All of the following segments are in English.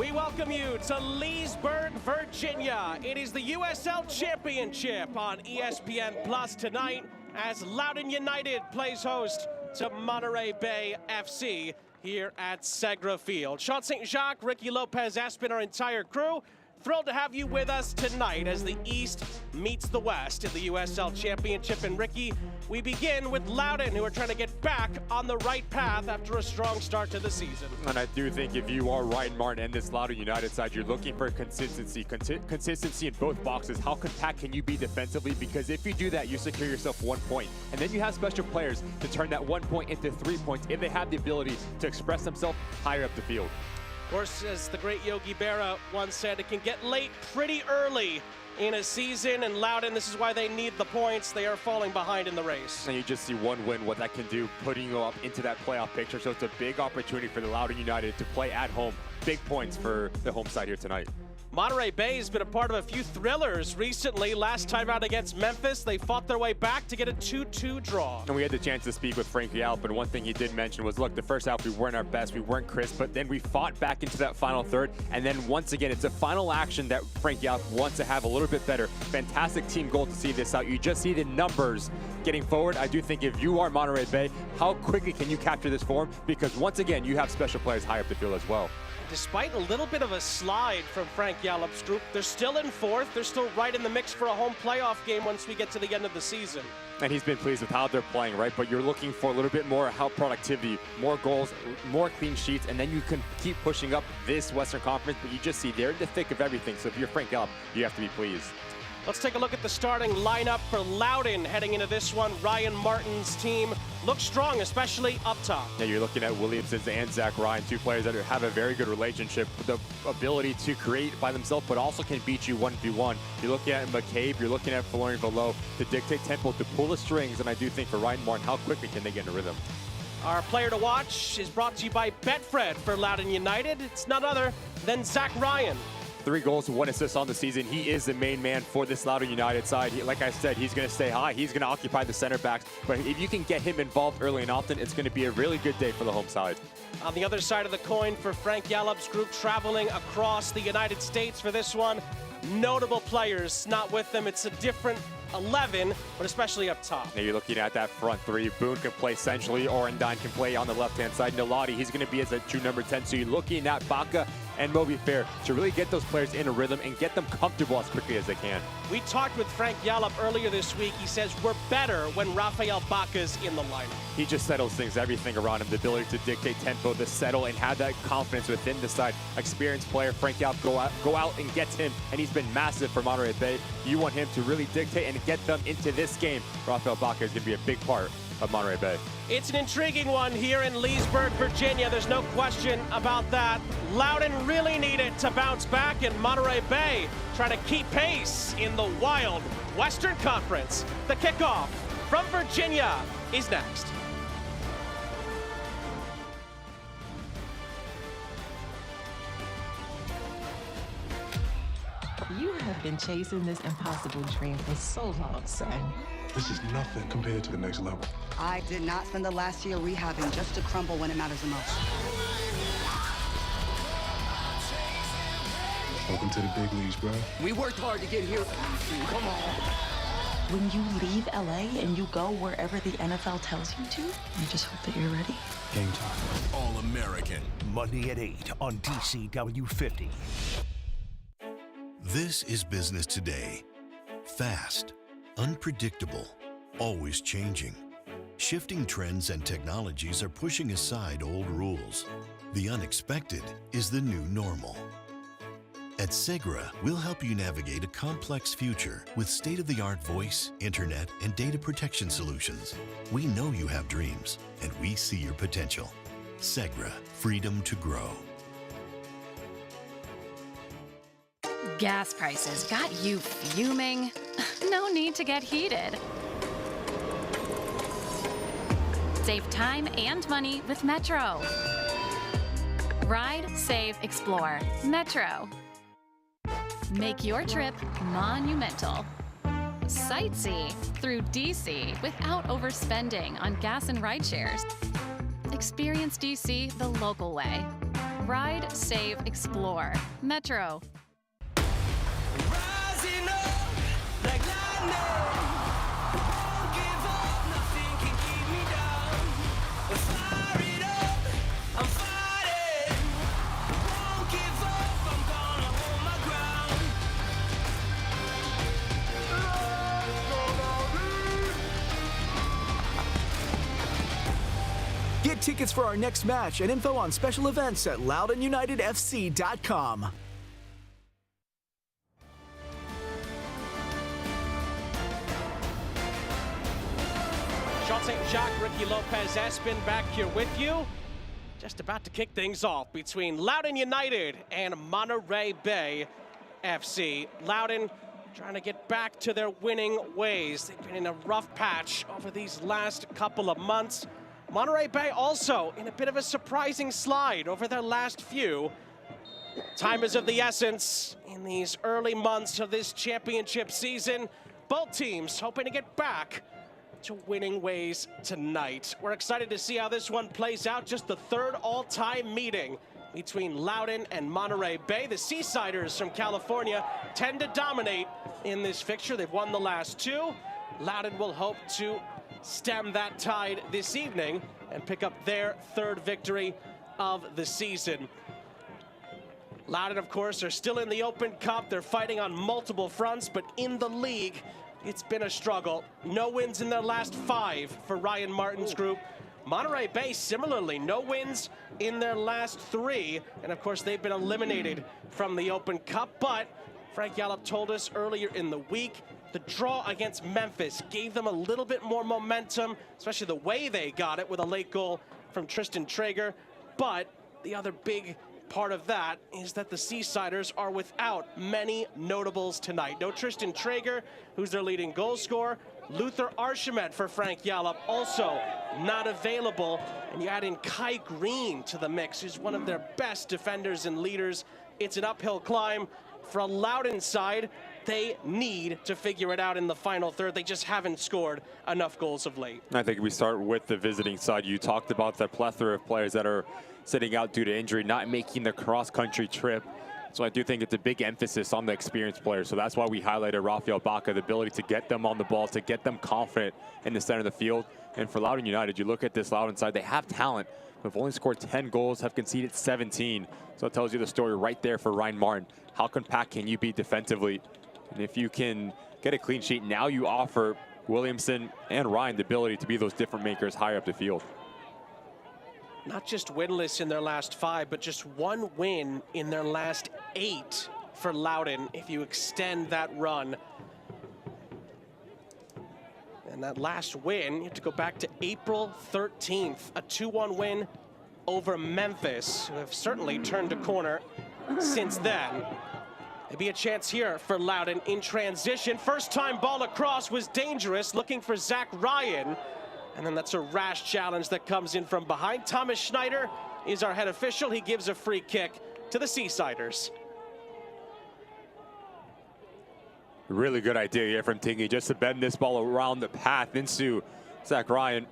We welcome you to Leesburg, Virginia. It is the USL Championship on ESPN Plus tonight as Loudoun United plays host to Monterey Bay FC here at Segra Field. Sean St. Jacques, Ricky Lopez-Espin, our entire crew, thrilled to have you with us tonight as the East meets the West in the USL Championship. And Ricky, we begin with Loudoun, who are trying to get back on the right path after a strong start to the season. And I do think if you are Ryan Martin and this Loudoun United side, you're looking for consistency. Consistency in both boxes. How compact can you be defensively? Because if you do that, you secure yourself 1 point. And then you have special players to turn that 1 point into 3 points if they have the ability to express themselves higher up the field. Of course, as the great Yogi Berra once said, it can get late pretty early in a season, and Loudoun, this is why they need the points. They are falling behind in the race. And you just see one win, what that can do, putting you up into that playoff picture. So it's a big opportunity for the Loudoun United to play at home. Big points for the home side here tonight. Monterey Bay has been a part of a few thrillers recently. Last time out against Memphis, they fought their way back to get a 2-2 draw. And we had the chance to speak with Frankie Alp, and one thing he did mention was, look, the first half we weren't our best, we weren't crisp, but then we fought back into that final third, and then once again, it's a final action that Frankie Alp wants to have a little bit better. Fantastic team goal to see this out. You just see the numbers getting forward. I do think if you are Monterey Bay, how quickly can you capture this form? Because once again, you have special players high up the field as well. Despite a little bit of a slide from Frank Yallop's group, they're still in fourth. They're still right in the mix for a home playoff game once we get to the end of the season. And he's been pleased with how they're playing, right? But you're looking for a little bit more help productivity, more goals, more clean sheets, and then you can keep pushing up this Western Conference, but you just see they're in the thick of everything. So if you're Frank Yallop, you have to be pleased. Let's take a look at the starting lineup for Loudoun heading into this one. Ryan Martin's team looks strong, especially up top. Yeah, you're looking at Williamson's and Zach Ryan, two players that have a very good relationship, with the ability to create by themselves, but also can beat you 1v1. You're looking at McCabe, you're looking at Florian Below to dictate tempo, to pull the strings, and I do think for Ryan Martin, how quickly can they get in a rhythm? Our player to watch is brought to you by Betfred for Loudoun United. It's none other than Zach Ryan. 3 goals, 1 assist on the season. He is the main man for this Loudoun United side. Like I said, he's going to stay high. He's going to occupy the center backs. But if you can get him involved early and often, it's going to be a really good day for the home side. On the other side of the coin for Frank Yallop's group, traveling across the United States for this one, notable players not with them. It's a different 11, but especially up top. Now you're looking at that front 3. Boone can play centrally. Orendine can play on the left-hand side. Nalati, he's going to be as a true number 10. So you're looking at Baca and Moby Fair to really get those players in a rhythm and get them comfortable as quickly as they can. We talked with Frank Yallop earlier this week. He says we're better when Rafael Baca's in the lineup. He just settles things, everything around him, the ability to dictate tempo, to settle and have that confidence within the side. Experienced player, Frank Yallop go out and gets him, and he's been massive for Monterey Bay. You want him to really dictate and get them into this game. Rafael Baca is going to be a big part of Monterey Bay. It's an intriguing one here in Leesburg, Virginia. There's no question about that. Loudoun really needed to bounce back, and Monterey Bay trying to keep pace in the wild Western Conference. The kickoff from Virginia is next. You have been chasing this impossible dream for so long, son. This is nothing compared to the next level. I did not spend the last year rehabbing just to crumble when it matters the most. Welcome to the big leagues, bro. We worked hard to get here. Come on. When you leave LA and you go wherever the NFL tells you to, I just hope that you're ready. Game time. All-American, Monday at 8 on DCW 50. This is business today. Fast, unpredictable, always changing. Shifting trends and technologies are pushing aside old rules. The unexpected is the new normal. At Segra, we'll help you navigate a complex future with state-of-the-art voice, internet, and data protection solutions. We know you have dreams, and we see your potential. Segra, freedom to grow. Gas prices got you fuming? No need to get heated. Save time and money with Metro. Ride, save, explore. Metro. Make your trip monumental. Sightsee through DC without overspending on gas and ride shares. Experience DC the local way. Ride, save, explore. Metro. Rising up like lightning. Won't give up, nothing can keep me down. Fire it up, I'm fighting. Won't give up, I'm gonna hold my ground. Get tickets for our next match and info on special events at LoudounUnitedFC.com. Sean St. Jacques, Ricky Lopez, Espin back here with you. Just about to kick things off between Loudoun United and Monterey Bay FC. Loudoun trying to get back to their winning ways. They've been in a rough patch over these last couple of months. Monterey Bay also in a bit of a surprising slide over their last few. Time is of the essence in these early months of this championship season. Both teams hoping to get back to winning ways tonight. We're excited to see how this one plays out. Just the third all-time meeting between Loudoun and Monterey Bay. The Seasiders from California tend to dominate in this fixture. They've won the last two. Loudoun will hope to stem that tide this evening and pick up their third victory of the season. Loudoun, of course, are still in the Open Cup. They're fighting on multiple fronts, but in the league, it's been a struggle. No wins in their last 5 for Ryan Martin's group. Monterey Bay, similarly, no wins in their last 3. And of course, they've been eliminated from the Open Cup. But Frank Yallop told us earlier in the week, the draw against Memphis gave them a little bit more momentum, especially the way they got it with a late goal from Tristan Traeger. But the other big part of that is that the Seasiders are without many notables tonight. No Tristan Traeger, who's their leading goal scorer. Luther Archimet for Frank Yallop, also not available. And you add in Kai Green to the mix, who's one of their best defenders and leaders. It's an uphill climb for a Loudoun side. They need to figure it out in the final third. They just haven't scored enough goals of late. I think we start with the visiting side. You talked about the plethora of players that are sitting out due to injury, not making the cross-country trip. So I do think it's a big emphasis on the experienced players. So that's why we highlighted Rafael Baca, the ability to get them on the ball, to get them confident in the center of the field. And for Loudoun United, you look at this Loudoun side, they have talent. They've only scored 10 goals, have conceded 17. So it tells you the story right there for Ryan Martin. How compact can you be defensively? And if you can get a clean sheet, now you offer Williamson and Ryan the ability to be those different makers higher up the field. Not just winless in their last 5, but just 1 win in their last 8 for Loudoun, if you extend that run. And that last win, you have to go back to April 13th, a 2-1 win over Memphis, who have certainly turned a corner since then. Maybe a chance here for Loudoun in transition. First time ball across was dangerous, looking for Zach Ryan. And then that's a rash challenge that comes in from behind. Thomas Schneider is our head official. He gives a free kick to the Seasiders. Really good idea here from Tingy, just to bend this ball around the path into Zach Ryan.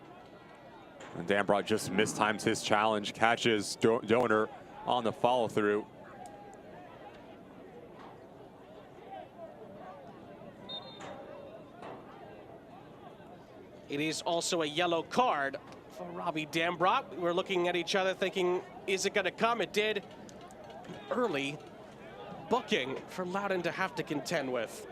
And Dambrot just mistimes his challenge, catches Donor on the follow through. It is also a yellow card for Robbie Dambrot. We were looking at each other thinking, is it going to come? It did. Early booking for Loudoun to have to contend with.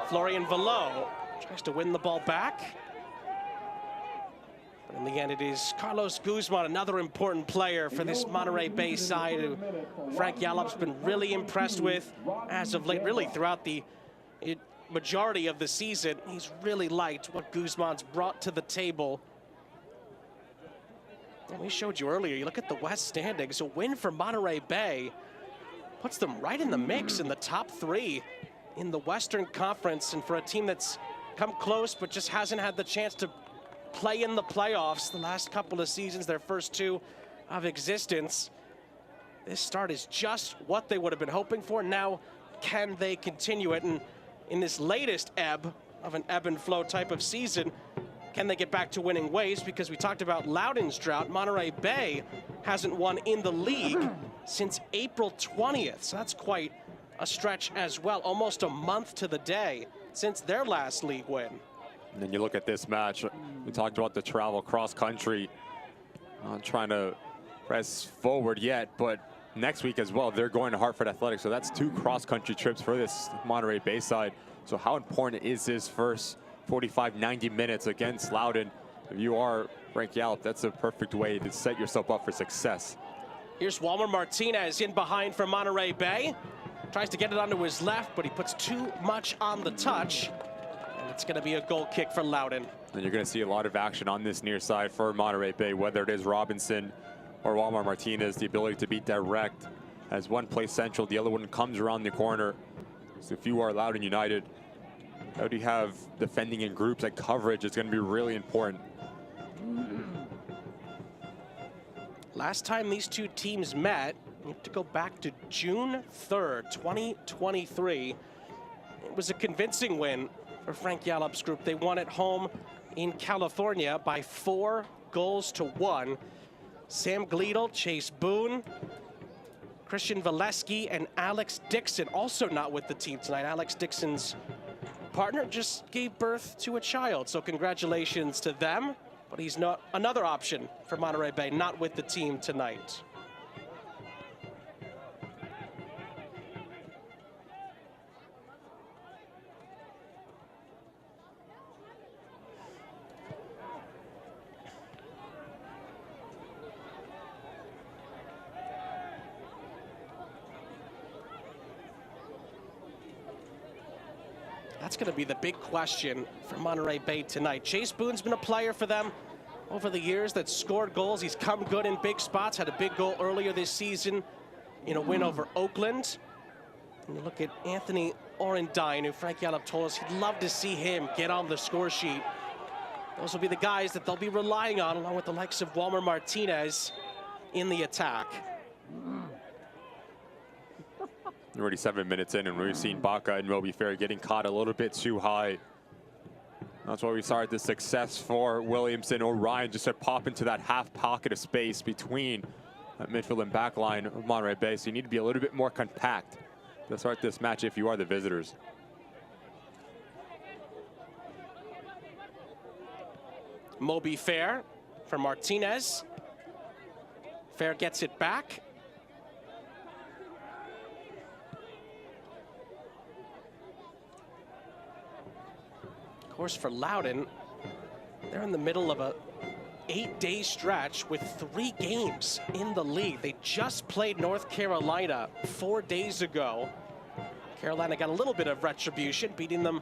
Florian Velo tries to win the ball back. But in the end, it is Carlos Guzman, another important player for this Monterey Bay side, who Frank Yallop's been really impressed with as of late, really throughout the majority of the season. He's really liked what Guzman's brought to the table. And we showed you earlier, you look at the West standings, a win for Monterey Bay puts them right in the mix in the top 3 in the Western Conference. And for a team that's come close but just hasn't had the chance to play in the playoffs the last couple of seasons, their first 2 of existence, this start is just what they would have been hoping for. Now, can they continue it? And in this latest ebb of an ebb and flow type of season, can they get back to winning ways? Because we talked about Loudoun's drought. Monterey Bay hasn't won in the league since April 20th. So that's quite a stretch as well. Almost a month to the day since their last league win. And then you look at this match. We talked about the travel cross country. Not trying to press forward yet, but next week as well, they're going to Hartford Athletics. So that's 2 cross-country trips for this Monterey Bay side. So how important is this first 45, 90 minutes against Loudoun? If you are Frank Yallop, that's a perfect way to set yourself up for success. Here's Walmer Martinez in behind for Monterey Bay. Tries to get it onto his left, but he puts too much on the touch. And it's going to be a goal kick for Loudoun. And you're going to see a lot of action on this near side for Monterey Bay, whether it is Robinson or Walmer Martinez, the ability to be direct. As one plays central, the other one comes around the corner. So if you are Loudoun United, how do you have defending in groups and coverage? It's going to be really important. Last time these two teams met, you have to go back to June 3rd, 2023. It was a convincing win for Frank Yallop's group. They won at home in California by 4-1. Sam Gleadle, Chase Boone, Christian Valesky, and Alex Dixon also not with the team tonight. Alex Dixon's partner just gave birth to a child, so congratulations to them. But he's not another option for Monterey Bay, not with the team tonight. That's going to be the big question for Monterey Bay tonight. Chase Boone's been a player for them over the years that scored goals. He's come good in big spots, had a big goal earlier this season in a win over Oakland. And you look at Anthony Orendine, who Frank Yallop told us he'd love to see him get on the score sheet. Those will be the guys that they'll be relying on, along with the likes of Walmer Martinez in the attack. Already 7 minutes in, and we've seen Baca and Moby Fair getting caught a little bit too high. That's why we started the success for Williamson. Orion just to pop into that half pocket of space between that midfield and back line of Monterey Bay. So you need to be a little bit more compact to start this match if you are the visitors. Moby Fair for Martinez. Fair gets it back. Of course, for Loudoun, they're in the middle of a 8-day stretch with 3 games in the league. They just played North Carolina 4 days ago. Carolina got a little bit of retribution, beating them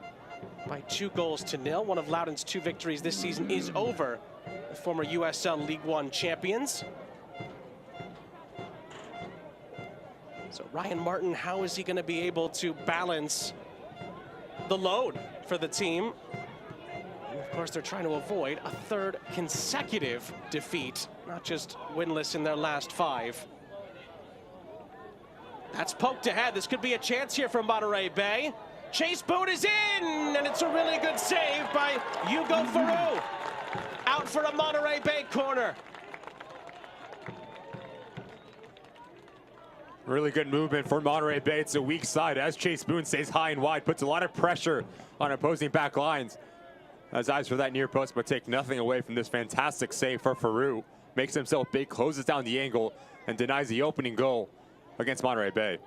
by 2-0. One of Loudoun's 2 victories this season is over the former USL League One champions. So Ryan Martin, how is he going to be able to balance the load for the team? And of course, they're trying to avoid a 3rd consecutive defeat, not just winless in their last 5. That's poked ahead. This could be a chance here for Monterey Bay. Chase Boone is in, and it's a really good save by Hugo Farou. Out for a Monterey Bay corner. Really good movement for Monterey Bay. It's a weak side as Chase Boone stays high and wide, puts a lot of pressure on opposing back lines. Has eyes for that near post, but take nothing away from this fantastic save for Farou. Makes himself big, closes down the angle, and denies the opening goal against Monterey Bay.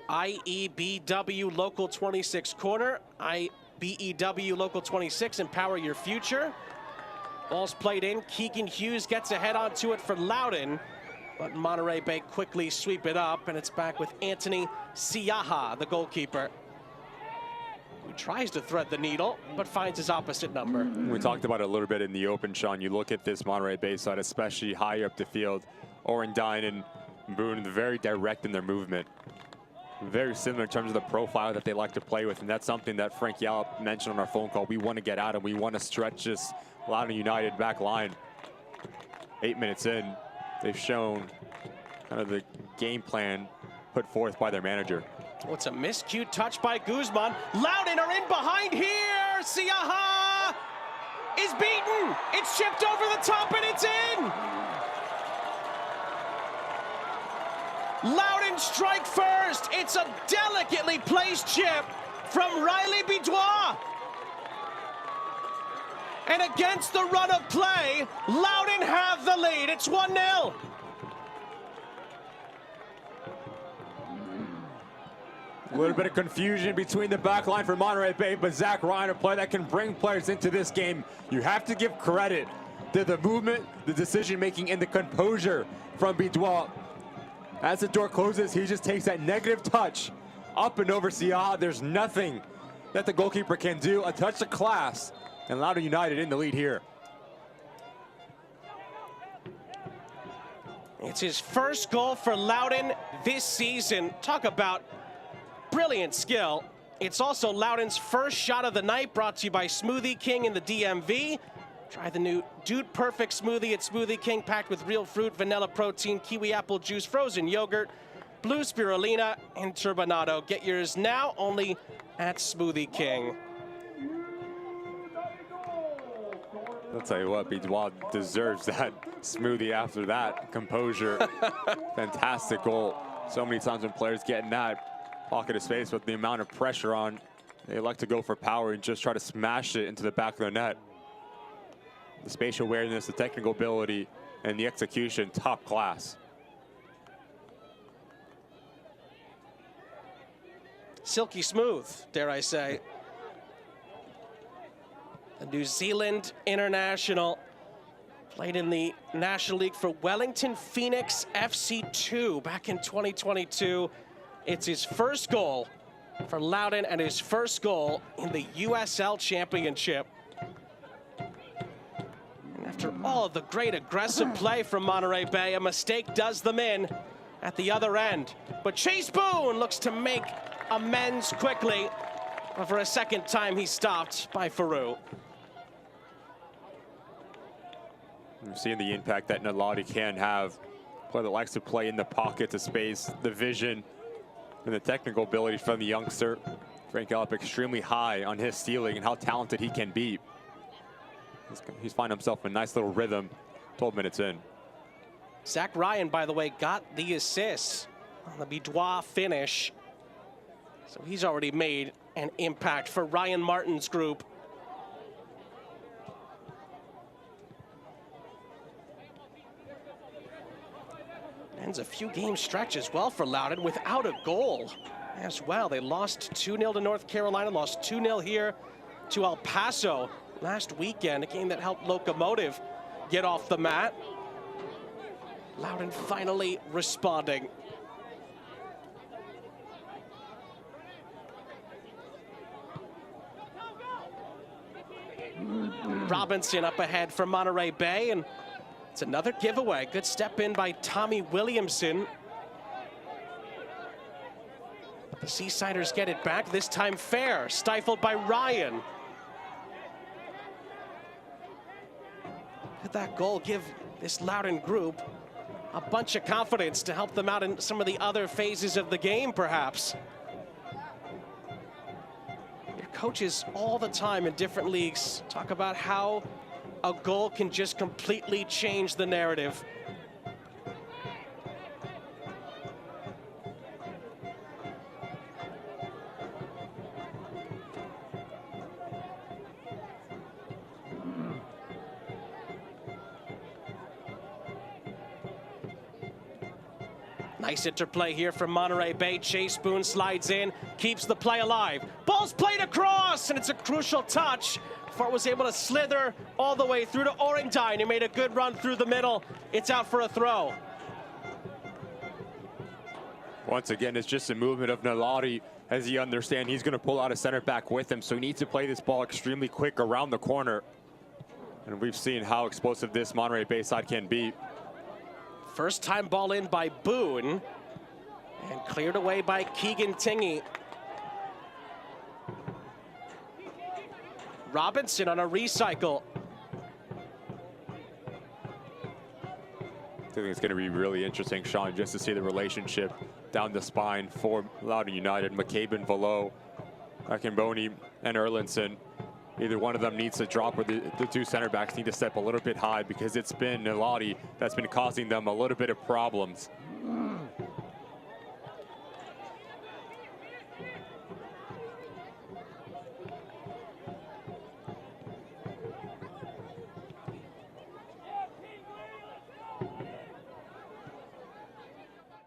IEBW Local 26 corner. IBEW Local 26, empower your future. Ball's played in. Keegan Hughes gets a head onto it for Loudoun, but Monterey Bay quickly sweep it up, and it's back with Anthony Siaha, the goalkeeper, who tries to thread the needle, but finds his opposite number. We talked about it a little bit in the open, Sean. You look at this Monterey Bay side, especially higher up the field. Orendine and Boone, very direct in their movement. Very similar in terms of the profile that they like to play with, and that's something that Frank Yallop mentioned on our phone call. We want to get out and we want to stretch this Loudoun United back line. 8 minutes in, they've shown kind of the game plan put forth by their manager. What's a miscued touch by Guzman. Loudoun are in behind here. Siaha is beaten. It's chipped over the top and it's in. Loudoun strike first. It's a delicately placed chip from Riley Bidois. And against the run of play, Loudoun have the lead. It's 1-0. A little bit of confusion between the back line for Monterey Bay, but Zach Ryan, a player that can bring players into this game. You have to give credit to the movement, the decision-making, and the composure from Bidois. As the door closes, he just takes that negative touch up and over Sia. There's nothing that the goalkeeper can do. A touch of class, and Loudoun United in the lead here. It's his first goal for Loudoun this season. Talk about brilliant skill. It's also Loudoun's first shot of the night, brought to you by Smoothie King in the DMV. Try the new Dude Perfect smoothie at Smoothie King, packed with real fruit, vanilla protein, kiwi apple juice, frozen yogurt, blue spirulina, and turbinado. Get yours now only at Smoothie King. I'll tell you what, Bidois deserves that smoothie after that composure. Fantastic goal. So many times when players get in that pocket of space with the amount of pressure on, they like to go for power and just try to smash it into the back of the net. The spatial awareness, the technical ability, and the execution, top class. Silky smooth, dare I say. The New Zealand international played in the National League for Wellington Phoenix FC2 back in 2022. It's his first goal for Loudoun and his first goal in the USL Championship. And after all of the great aggressive play from Monterey Bay, a mistake does them in at the other end. But Chase Boone looks to make amends quickly, but for a second time he's stopped by Faroux. We've seen the impact that Nalati can have. A player that likes to play in the pockets of space, the vision, and the technical ability from the youngster. Frank Gallup extremely high on his ceiling and how talented he can be. He's finding himself a nice little rhythm 12 minutes in. Zach Ryan, by the way, got the assist on the Bidois finish. So he's already made an impact for Ryan Martin's group. Ends a few game stretch as well for Loudoun without a goal as well. They lost 2-0 to North Carolina, lost 2-0 here to El Paso last weekend, a game that helped Locomotive get off the mat. Loudoun finally responding. Robinson up ahead for Monterey Bay, and it's another giveaway. Good step in by Tommy Williamson. The Seasiders get it back, this time fair, stifled by Ryan. Could that goal give this Loudoun group a bunch of confidence to help them out in some of the other phases of the game, perhaps? Your coaches all the time in different leagues talk about how a goal can just completely change the narrative. Nice interplay here from Monterey Bay. Chase Boone slides in, keeps the play alive. Ball's played across, and it's a crucial touch. Fort was able to slither all the way through to Orrington. He made a good run through the middle. It's out for a throw. Once again, it's just a movement of Nalati, as he understands he's going to pull out a center back with him, so he needs to play this ball extremely quick around the corner. And we've seen how explosive this Monterey Bay side can be. First time ball in by Boone, and cleared away by Keegan Tingy. Robinson on a recycle. I think it's going to be really interesting, Sean, just to see the relationship down the spine for Loudoun United. McCabe and Velo, Akinboni and Erlinson. Either one of them needs to drop, or the two center backs need to step a little bit high, because it's been Nilati that's been causing them a little bit of problems.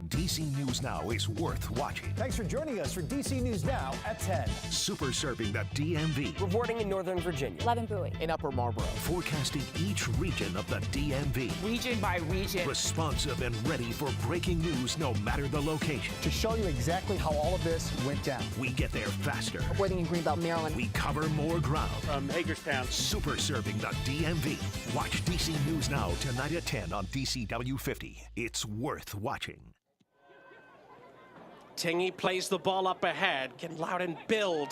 DC News Now is worth watching. Thanks for joining us for DC News Now at 10. Super serving the DMV. Reporting in Northern Virginia. Levin Bowie. In Upper Marlboro. Forecasting each region of the DMV. Region by region. Responsive and ready for breaking news no matter the location. To show you exactly how all of this went down. We get there faster. Waiting in Greenbelt, Maryland. We cover more ground. From Hagerstown. Super serving the DMV. Watch DC News Now tonight at 10 on DCW 50. It's worth watching. Tingy plays the ball up ahead. Can Loudoun build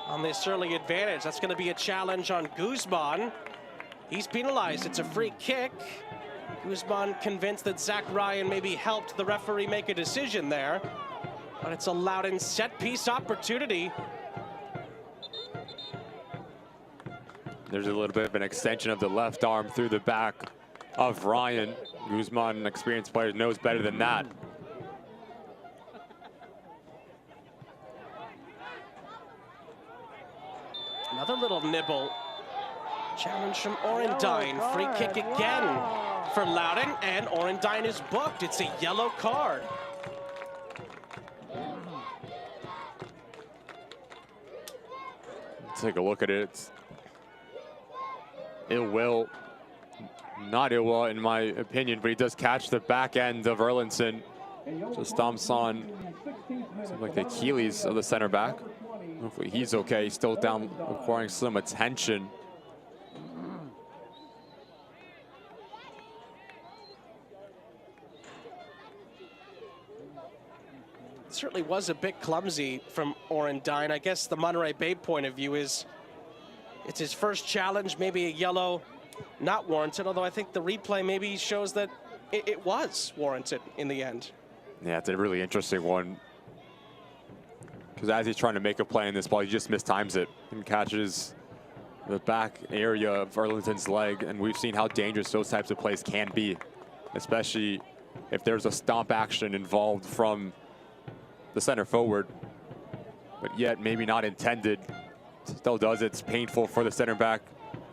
on this early advantage? That's going to be a challenge on Guzman. He's penalized. It's a free kick. Guzman convinced that Zach Ryan maybe helped the referee make a decision there. But it's a Loudoun set-piece opportunity. There's a little bit of an extension of the left arm through the back of Ryan. Guzman, an experienced player, knows better than that. Another little nibble. Challenge from Orendine. Free kick again for Loudoun, and Orendine is booked. It's a yellow card. Take a look at it. It's ill will. Not ill will in my opinion, but he does catch the back end of Erlinson. Just stomps on like the Achilles of the center back. Hopefully he's okay. He's still down, requiring some attention. It certainly was a bit clumsy from Orendine. I guess the Monterey Bay point of view is it's his first challenge, maybe a yellow not warranted, although I think the replay maybe shows that it was warranted in the end. Yeah, it's a really interesting one. Because as he's trying to make a play in this ball, he just mistimes it and catches the back area of Erlinson's leg. And we've seen how dangerous those types of plays can be, especially if there's a stomp action involved from the center forward, but yet maybe not intended. Still does. It's painful for the center back.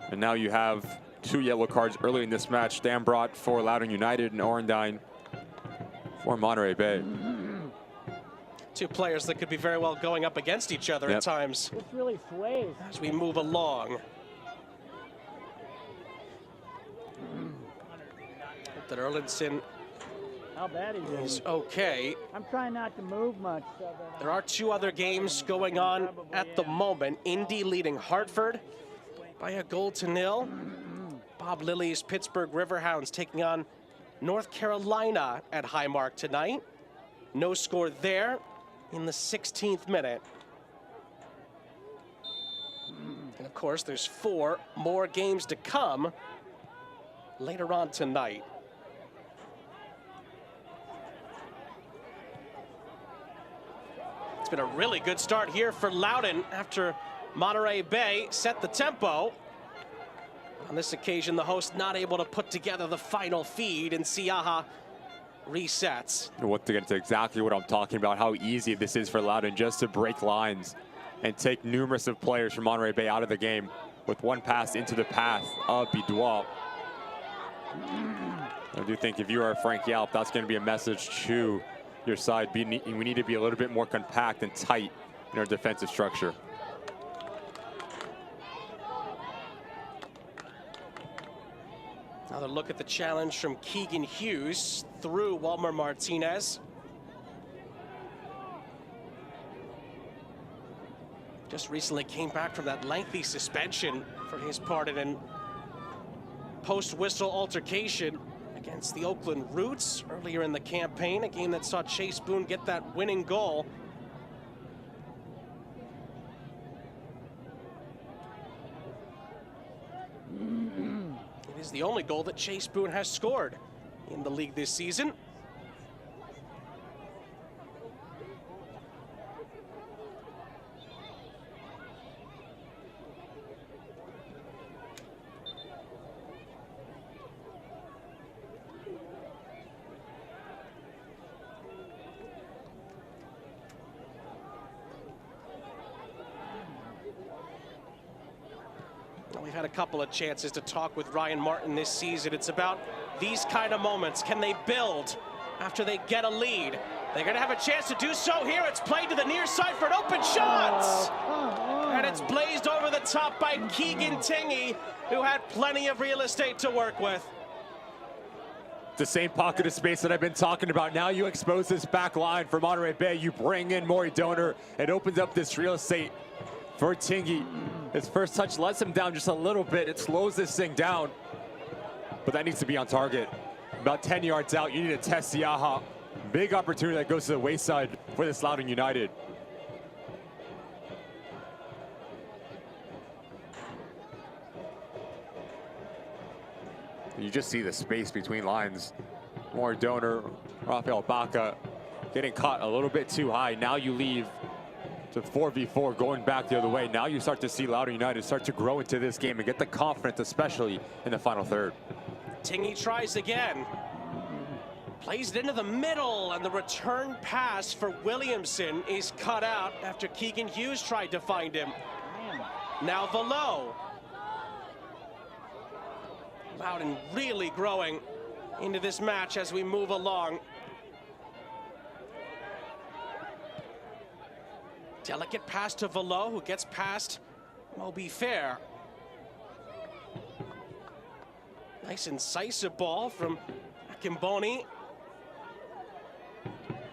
And now you have two yellow cards early in this match. Dambrot for Loudoun United and Orendine for Monterey Bay. Two players that could be very well going up against each other at times. This really sways. As we move along. Hope that Erlinson How bad is okay. I'm trying not to move much. So there are two other games going on at the moment. Indy leading Hartford by a 0-0. Bob Lilly's Pittsburgh Riverhounds taking on North Carolina at Highmark tonight. No score there in the 16th minute. And of course, there's 4 more games to come later on tonight. It's been a really good start here for Loudoun after Monterey Bay set the tempo. On this occasion, the host not able to put together the final feed, and Siaha resets. Once again, it's exactly what I'm talking about, how easy this is for Loudoun just to break lines and take numerous of players from Monterey Bay out of the game with one pass into the path of Bidois. I do think if you are Frank Yalp, that's going to be a message to your side. We need to be a little bit more compact and tight in our defensive structure. Another look at the challenge from Keegan Hughes through Walmer Martinez. Just recently came back from that lengthy suspension for his part in an post-whistle altercation against the Oakland Roots earlier in the campaign, a game that saw Chase Boone get that winning goal. It is the only goal that Chase Boone has scored in the league this season. We've had a couple of chances to talk with Ryan Martin this season. It's about these kind of moments. Can they build after they get a lead? They're going to have a chance to do so here. It's played to the near side for an open shot. And it's blazed over the top by Keegan Tingy, who had plenty of real estate to work with. The same pocket of space that I've been talking about. Now you expose this back line for Monterey Bay. You bring in Maury Donor. It opens up this real estate for Tingy. His first touch lets him down just a little bit. It slows this thing down, but that needs to be on target. About 10 yards out, you need to test Siaha. Big opportunity that goes to the wayside for this Loudoun United. You just see the space between lines. More Donor, Rafael Baca getting caught a little bit too high. Now you leave to 4v4 going back the other way. Now you start to see Loudoun United start to grow into this game and get the confidence, especially in the final third. Tingy tries again. Plays it into the middle, and the return pass for Williamson is cut out after Keegan Hughes tried to find him. Now Velo. Loudoun really growing into this match as we move along. Delicate pass to Velo, who gets past Moby Fair. Nice incisive ball from Akimboni.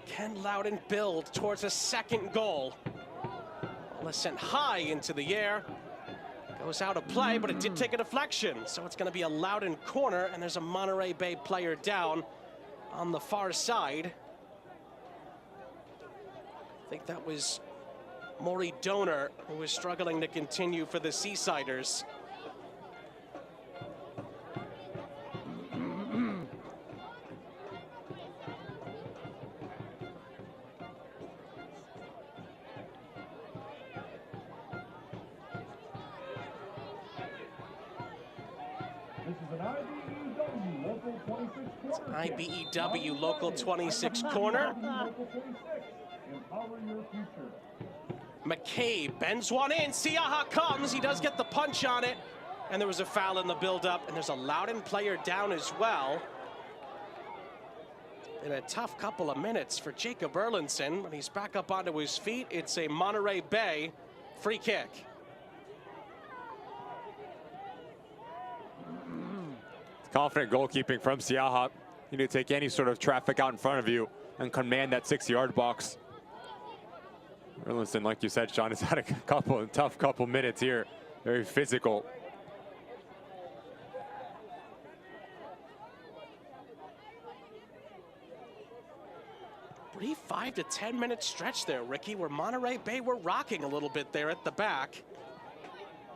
Can Loudoun build towards a second goal? Ball is sent high into the air. Goes out of play, but it did take a deflection. So it's going to be a Loudoun corner, and there's a Monterey Bay player down on the far side. I think that was Maury Donor, who was struggling to continue for the Seasiders. IBEW Local 26 corner. McCabe bends one in. Siaha comes. He does get the punch on it. And there was a foul in the build-up. And there's a Loudoun player down as well. In a tough couple of minutes for Jacob Erlandson. When he's back up onto his feet, it's a Monterey Bay free kick. Confident goalkeeping from Siaha. You need to take any sort of traffic out in front of you and command that 6-yard box. Erlandson, like you said, Sean, has had a tough couple minutes here. Very physical. Brief 5 to 10 minute stretch there, Ricky, where Monterey Bay were rocking a little bit there at the back.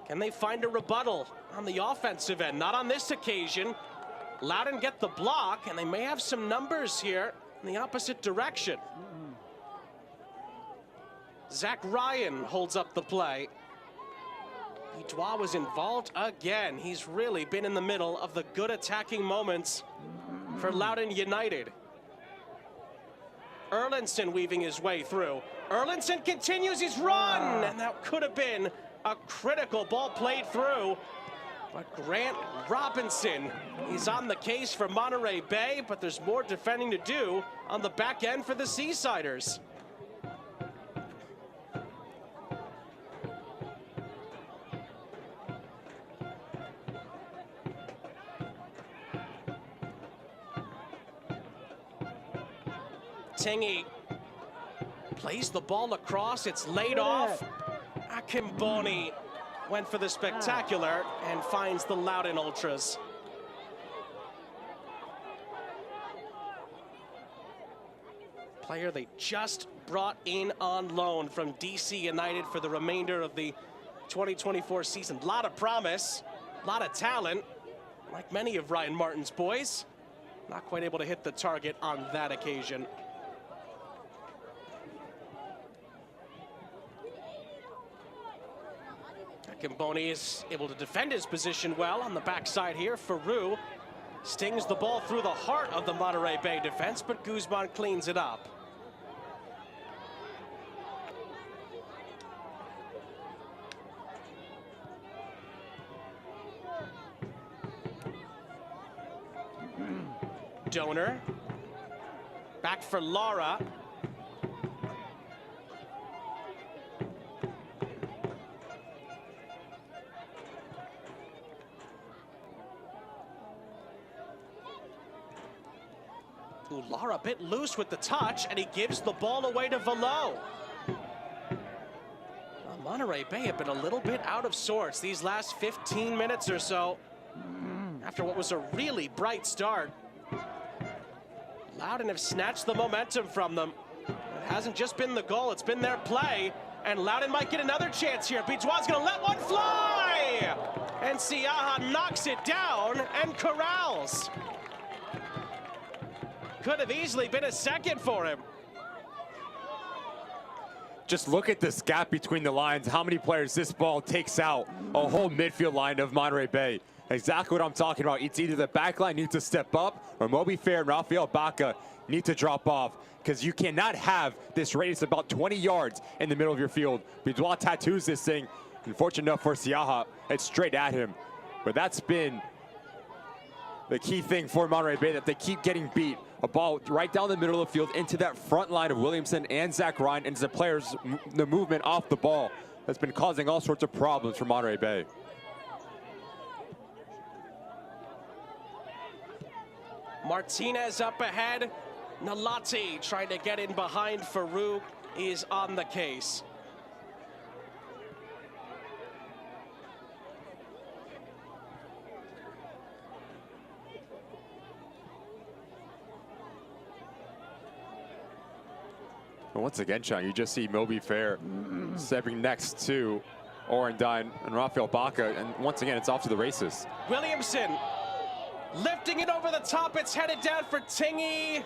Can they find a rebuttal on the offensive end? Not on this occasion. Loudoun get the block, and they may have some numbers here in the opposite direction. Zach Ryan holds up the play. Dubois was involved again. He's really been in the middle of the good attacking moments for Loudoun United. Erlandson weaving his way through. Erlandson continues his run, and that could have been a critical ball played through. But Grant Robinson is on the case for Monterey Bay, but there's more defending to do on the back end for the Seasiders. Tingy plays the ball across, it's laid off. Akimboni went for the spectacular and finds the Loudoun Ultras. Player they just brought in on loan from DC United for the remainder of the 2024 season. A lot of promise, a lot of talent, like many of Ryan Martin's boys. Not quite able to hit the target on that occasion. Akimboni is able to defend his position well on the backside here. Faroux stings the ball through the heart of the Monterey Bay defense, but Guzman cleans it up. Donor. Back for Lara. Ooh, Lara a bit loose with the touch, and he gives the ball away to Velo. Monterey Bay have been a little bit out of sorts these last 15 minutes or so after what was a really bright start. Loudoun have snatched the momentum from them. It hasn't just been the goal, it's been their play. And Loudoun might get another chance here. Bijois gonna let one fly! And Siaha knocks it down and corrals. Could have easily been a second for him. Just look at this gap between the lines, how many players this ball takes out a whole midfield line of Monterey Bay. Exactly what I'm talking about. It's either the back line needs to step up or Moby Fair and Rafael Baca need to drop off, because you cannot have this radius about 20 yards in the middle of your field. Bijois tattoos this thing. Unfortunate enough for Siaha, it's straight at him. But that's been the key thing for Monterey Bay, that they keep getting beat. A ball right down the middle of the field into that front line of Williamson and Zach Ryan, and the players, the movement off the ball that's been causing all sorts of problems for Monterey Bay. Martinez up ahead. Nalati trying to get in behind. Farouk is on the case. And once again, Sean, you just see Moby Fair stepping next to Orendine and Rafael Baca, and once again, it's off to the races. Williamson lifting it over the top. It's headed down for Tingy.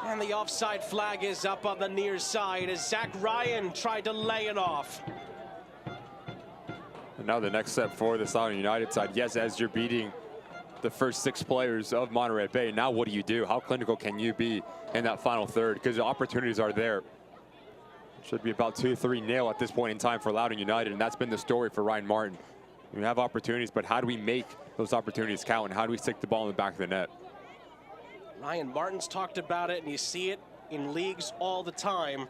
And the offside flag is up on the near side as Zach Ryan tried to lay it off. And now the next step for the Loudoun United side. Yes, as you're beating the first 6 players of Monterey Bay, now what do you do? How clinical can you be in that final third? Because the opportunities are there. Should be about 2-3-0 at this point in time for Loudoun United, and that's been the story for Ryan Martin. We have opportunities, but how do we make those opportunities count, and how do we stick the ball in the back of the net? Ryan Martin's talked about it, and you see it in leagues all the time.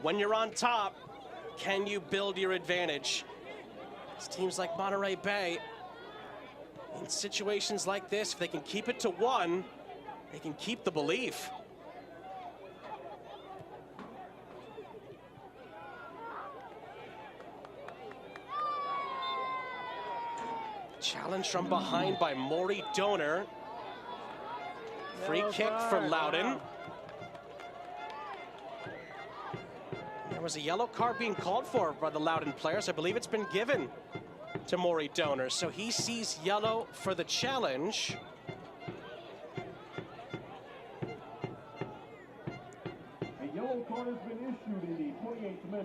When you're on top, can you build your advantage? It's teams like Monterey Bay, in situations like this, if they can keep it to 1, they can keep the belief. Challenge from behind by Maury Donor. Free kick for Loudoun. There was a yellow card being called for by the Loudoun players. I believe it's been given to Maury Donor, so he sees yellow for the challenge.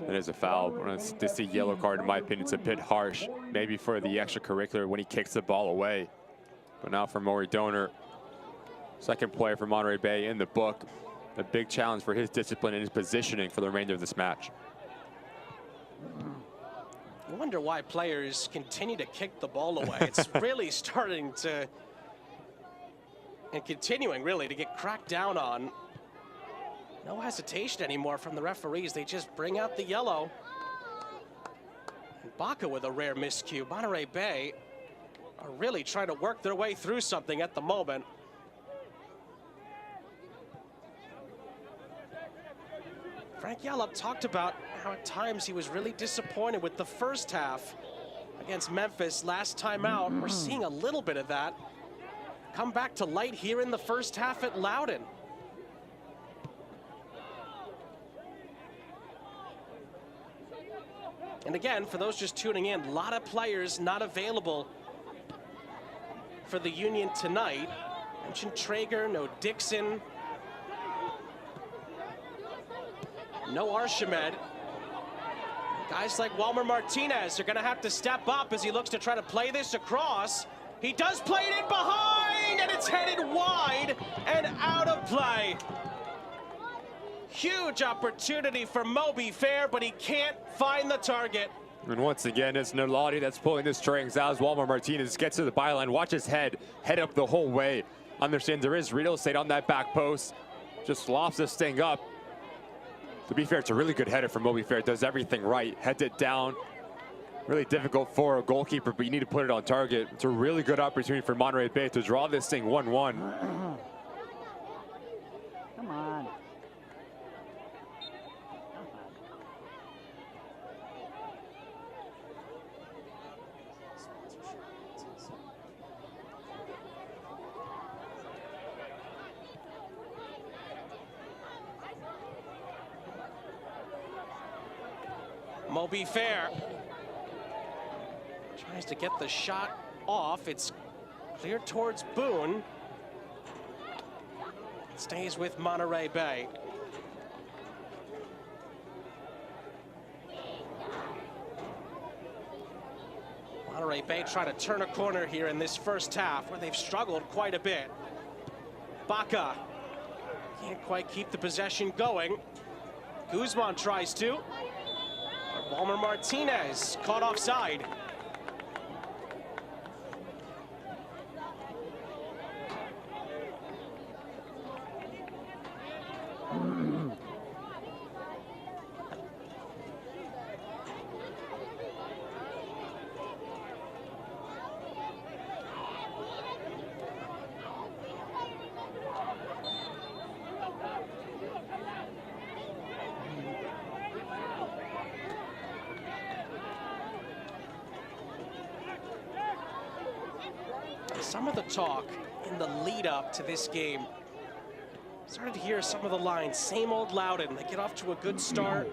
It is a foul. This is a yellow card, in my opinion. It's a bit harsh, maybe for the extracurricular when he kicks the ball away. But now for Maury Donor, second player for Monterey Bay in the book. A big challenge for his discipline and his positioning for the remainder of this match. I wonder why players continue to kick the ball away. It's really starting to, and continuing really, to get cracked down on. No hesitation anymore from the referees. They just bring out the yellow. And Baca with a rare miscue. Monterey Bay are really trying to work their way through something at the moment. Frank Yallop talked about how at times he was really disappointed with the first half against Memphis last time out. We're seeing a little bit of that come back to light here in the first half at Loudoun. And again, for those just tuning in, a lot of players not available for the Union tonight. Mentioned Traeger, no Dixon, no Archimed. Guys like Walmer Martinez are gonna have to step up as he looks to try to play this across. He does play it in behind, and it's headed wide and out of play. Huge opportunity for Moby Fair, but he can't find the target. And once again, it's Nalati that's pulling the strings as Walmer Martinez gets to the byline. Watch his head up the whole way. understands there is real estate on that back post. Just lofts this thing up. To be fair, it's a really good header from Moby Fair. Does everything right. Heads it down. Really difficult for a goalkeeper, but you need to put it on target. It's a really good opportunity for Monterey Bay to draw this thing 1-1. Come on. Moby Fair tries to get the shot off. It's cleared towards Boone. It stays with Monterey Bay. Monterey Bay trying to turn a corner here in this first half where they've struggled quite a bit. Baca can't quite keep the possession going. Guzman tries to. Walmer Martinez caught offside. Some of the talk in the lead up to this game, started to hear some of the lines, same old Loudoun. They get off to a good start,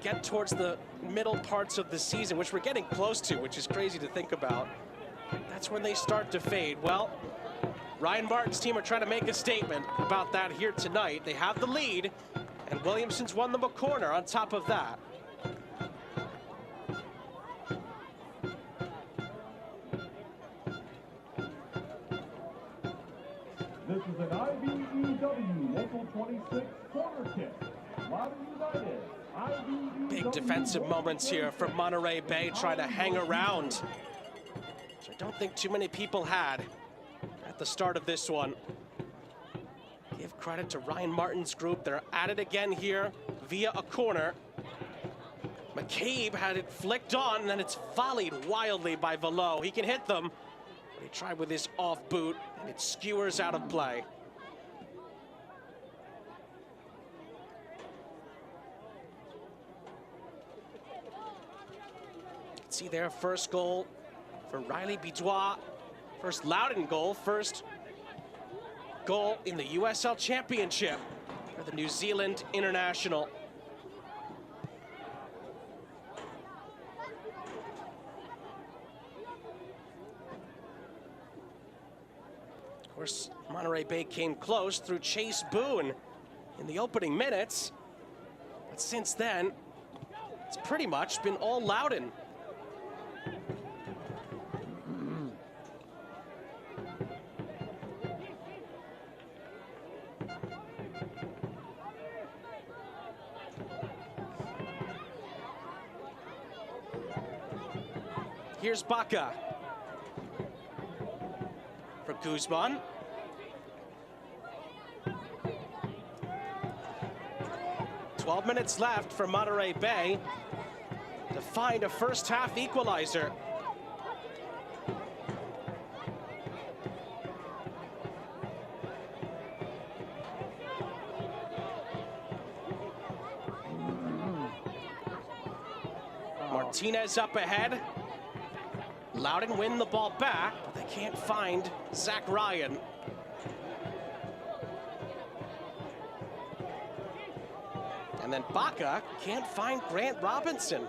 get towards the middle parts of the season, which we're getting close to, which is crazy to think about. That's when they start to fade. Well, Ryan Martin's team are trying to make a statement about that here tonight. They have the lead, and Williamson's won them a corner on top of that. This is an IBEW Local 26 corner kick. Loudoun United, IBEW. Big defensive moments here from Monterey Bay trying to hang around, which I don't think too many people had at the start of this one. Give credit to Ryan Martin's group. They're at it again here via a corner. McCabe had it flicked on, and then it's volleyed wildly by Velo. He can hit them. He tried with his off boot, and it skewers out of play. See their first goal for Riley Bidois. First Loudoun goal, first goal in the USL Championship for the New Zealand international. Of course, Monterey Bay came close through Chase Boone in the opening minutes. But since then, it's pretty much been all Loudoun. Here's Baca for Guzman. "12 minutes left for Monterey Bay to find a first half equalizer. Martinez up ahead. Loudoun win the ball back, but they can't find Zach Ryan. And then Baca can't find Grant Robinson.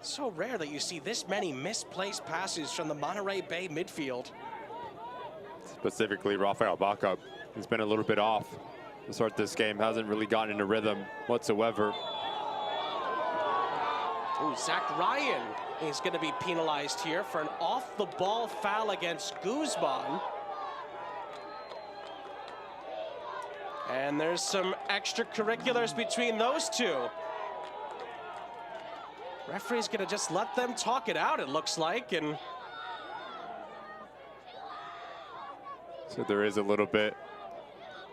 So rare that you see this many misplaced passes from the Monterey Bay midfield. Specifically, Rafael Baca has been a little bit off to start this game. Hasn't really gotten into rhythm whatsoever. Ooh, Zach Ryan is going to be penalized here for an off-the-ball foul against Guzman. And there's some extracurriculars between those two. Referee's going to just let them talk it out, it looks like. And So there is a little bit.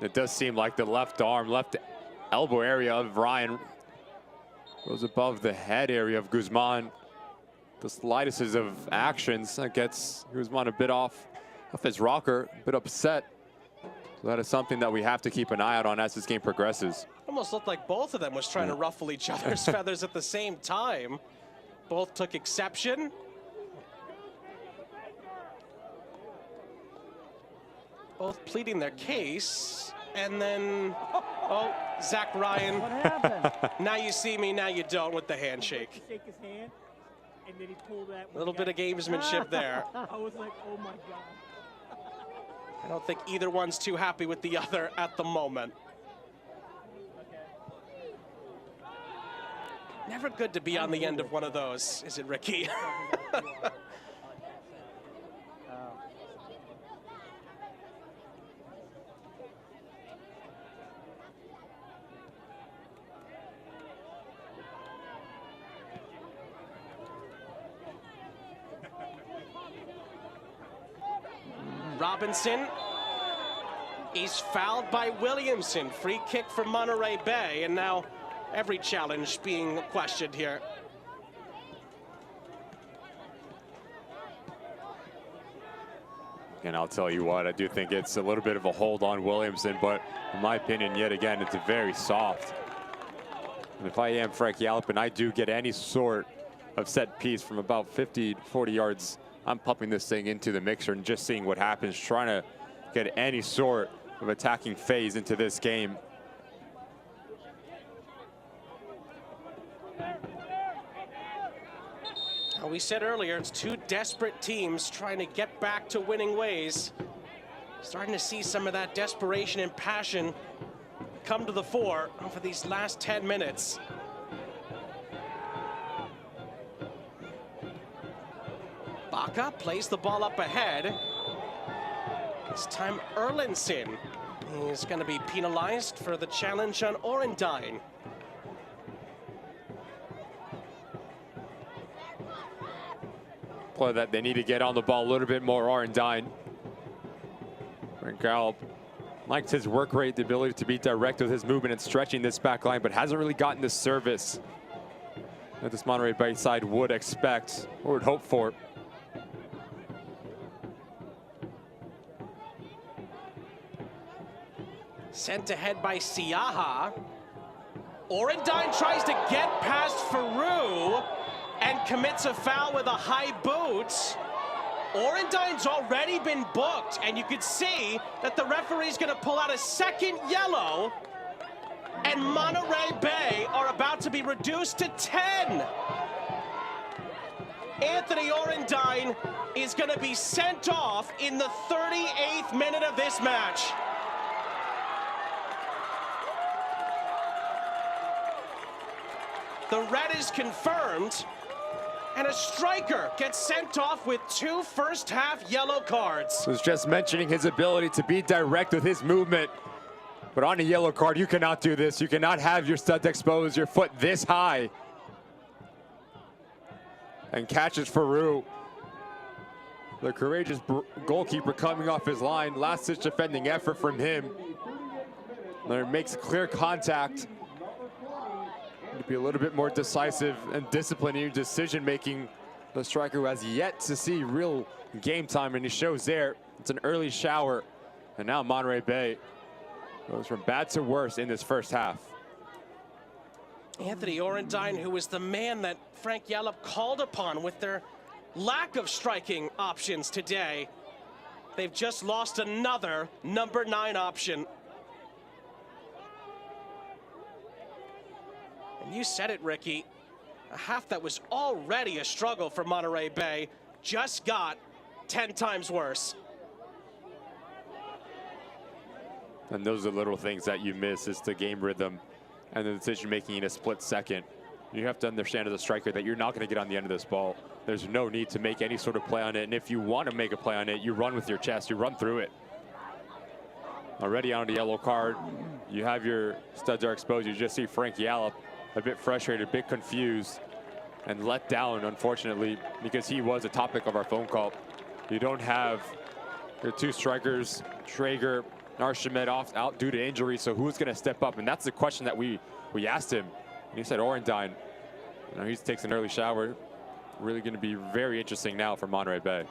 It does seem like the left arm, left elbow area of Ryan goes above the head area of Guzman. The slightest of actions that gets Guzman a bit off his rocker, a bit upset. So that is something that we have to keep an eye out on as this game progresses. Almost looked like both of them was trying to ruffle each other's feathers at the same time. Both took exception. Both pleading their case. And then, oh, Zach Ryan. What happened? Now you see me, now you don't with the handshake. Shake his hand, and then he pulled that. A little bit of gamesmanship there. I was like, oh my God. I don't think either one's too happy with the other at the moment. Never good to be on the end of one of those, is it, Ricky? Robinson, he's fouled by Williamson. Free kick for Monterey Bay, and now every challenge being questioned here. And I'll tell you what, I do think it's a little bit of a hold on Williamson, but in my opinion, yet again, it's very soft. And if I am Frank Yallop and I do get any sort of set piece from about 50 to 40 yards, I'm pumping this thing into the mixer and just seeing what happens, trying to get any sort of attacking phase into this game. We said earlier, it's two desperate teams trying to get back to winning ways. Starting to see some of that desperation and passion come to the fore over these last 10 minutes. Baca plays the ball up ahead. This time Erlinson is going to be penalized for the challenge on Orendine. Play that they need to get on the ball a little bit more, Orendine. Frank Yallop likes his work rate, the ability to be direct with his movement and stretching this back line, but hasn't really gotten the service that this Monterey Bay side would expect or would hope for. Sent ahead by Siaha. Orendine tries to get past Faroux and commits a foul with a high boot. Orendine's already been booked, and you could see that the referee's gonna pull out a second yellow, and Monterey Bay are about to be reduced to 10. Anthony Orendine is gonna be sent off in the 38th minute of this match. The red is confirmed, and a striker gets sent off with 2 first-half yellow cards. I was just mentioning his ability to be direct with his movement, but on a yellow card, you cannot do this. You cannot have your studs exposed, your foot this high. And catches Faroux. The courageous goalkeeper coming off his line. Last-ditch defending effort from him. There makes clear contact. To be a little bit more decisive and disciplined in your decision-making. The striker who has yet to see real game time, and he shows there. It's an early shower, and now Monterey Bay goes from bad to worse in this first half. Anthony Orendine, who was the man that Frank Yallop called upon with their lack of striking options today. They've just lost another number 9 option. And you said it, Ricky. A half that was already a struggle for Monterey Bay just got 10 times worse. And those are little things that you miss, is the game rhythm and the decision making in a split second. You have to understand as a striker that you're not going to get on the end of this ball. There's no need to make any sort of play on it. And if you want to make a play on it, you run with your chest, you run through it. Already on the yellow card, you have your studs are exposed. You just see Frank Yallop a bit frustrated, a bit confused, and let down, unfortunately, because he was a topic of our phone call. You don't have There are two strikers, Traeger, Narshimid out due to injury, so who's going to step up? And that's the question that we asked him. And he said Orendine. You know, he takes an early shower. Really going to be very interesting now for Monterey Bay.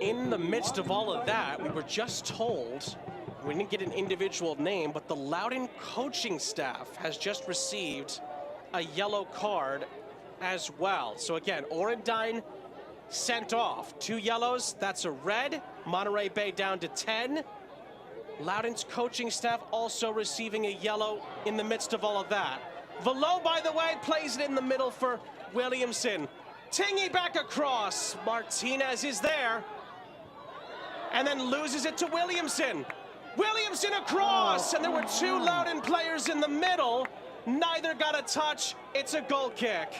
In the midst of all of that, we were just told, we didn't get an individual name, but the Loudoun coaching staff has just received a yellow card as well. So again, Orendine sent off. 2 yellows, that's a red. Monterey Bay down to 10. Loudoun's coaching staff also receiving a yellow in the midst of all of that. Velo, by the way, plays it in the middle for Williamson. Tingy back across. Martinez is there. And then loses it to Williamson. Williamson across, and there were 2 Loudoun players in the middle. Neither got a touch. It's a goal kick.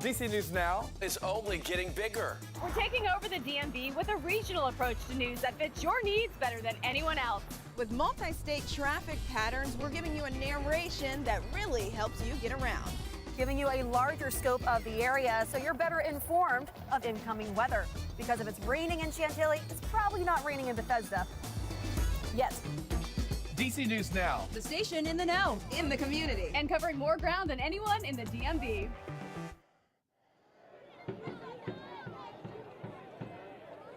DC News Now is only getting bigger. We're taking over the DMV with a regional approach to news that fits your needs better than anyone else. With multi-state traffic patterns, we're giving you a narration that really helps you get around. Giving you a larger scope of the area so you're better informed of incoming weather. Because if it's raining in Chantilly, it's probably not raining in Bethesda. Yes. DC News Now. The station in the know, in the community. And covering more ground than anyone in the DMV.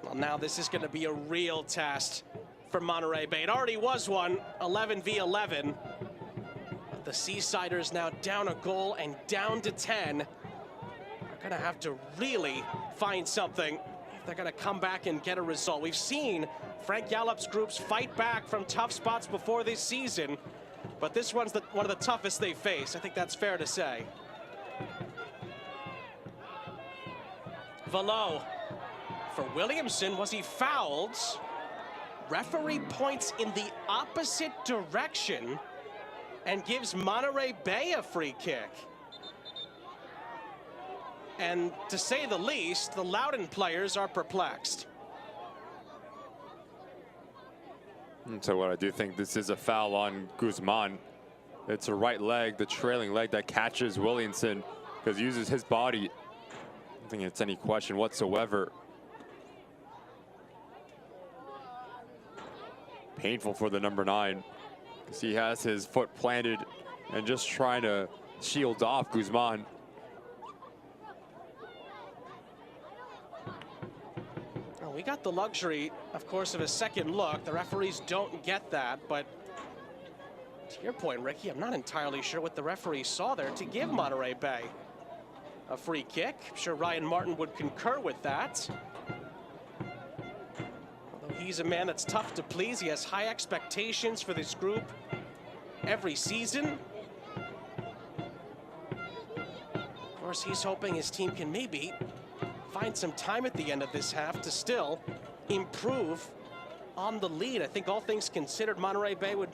Well, now this is going to be a real test for Monterey Bay. It already was one, 11 v 11. The Seasiders now down a goal and down to 10. They're going to have to really find something if they're going to come back and get a result. We've seen Frank Yallop's groups fight back from tough spots before this season, but this one's one of the toughest they face. I think that's fair to say. Velo for Williamson. Was he fouled? Referee points in the opposite direction and gives Monterey Bay a free kick. And to say the least, the Loudoun players are perplexed. And so what I do think this is a foul on Guzman. It's a right leg, the trailing leg that catches Williamson because he uses his body. I don't think it's any question whatsoever. Painful for the number 9. He has his foot planted and just trying to shield off Guzman. Well, we got the luxury, of course, of a second look. The referees don't get that, but to your point, Ricky, I'm not entirely sure what the referee saw there to give Monterey Bay a free kick. I'm sure Ryan Martin would concur with that. He's a man that's tough to please. He has high expectations for this group every season. Of course, he's hoping his team can maybe find some time at the end of this half to still improve on the lead. I think all things considered, Monterey Bay would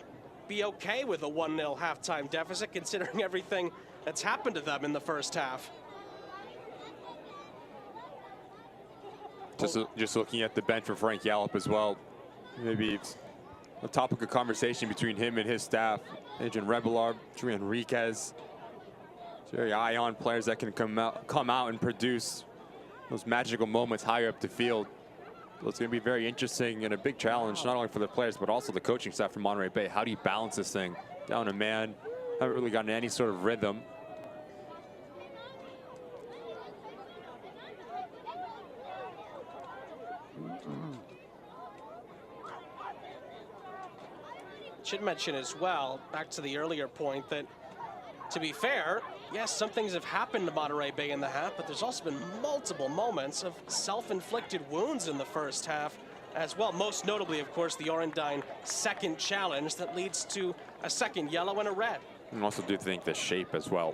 be okay with a 1-0 halftime deficit, considering everything that's happened to them in the first half. Just looking at the bench for Frank Yallop as well. Maybe it's a topic of conversation between him and his staff. Agent Rebelar, Drew Enriquez. Very eye-on players that can come out and produce those magical moments higher up the field. So it's going to be very interesting and a big challenge, not only for the players, but also the coaching staff from Monterey Bay. How do you balance this thing? Down a man, haven't really gotten any sort of rhythm. Should mention as well, back to the earlier point, that to be fair, yes, some things have happened to Monterey Bay in the half, but there's also been multiple moments of self-inflicted wounds in the first half as well. Most notably, of course, the Orendine second challenge that leads to a second yellow and a red. And also do think the shape as well.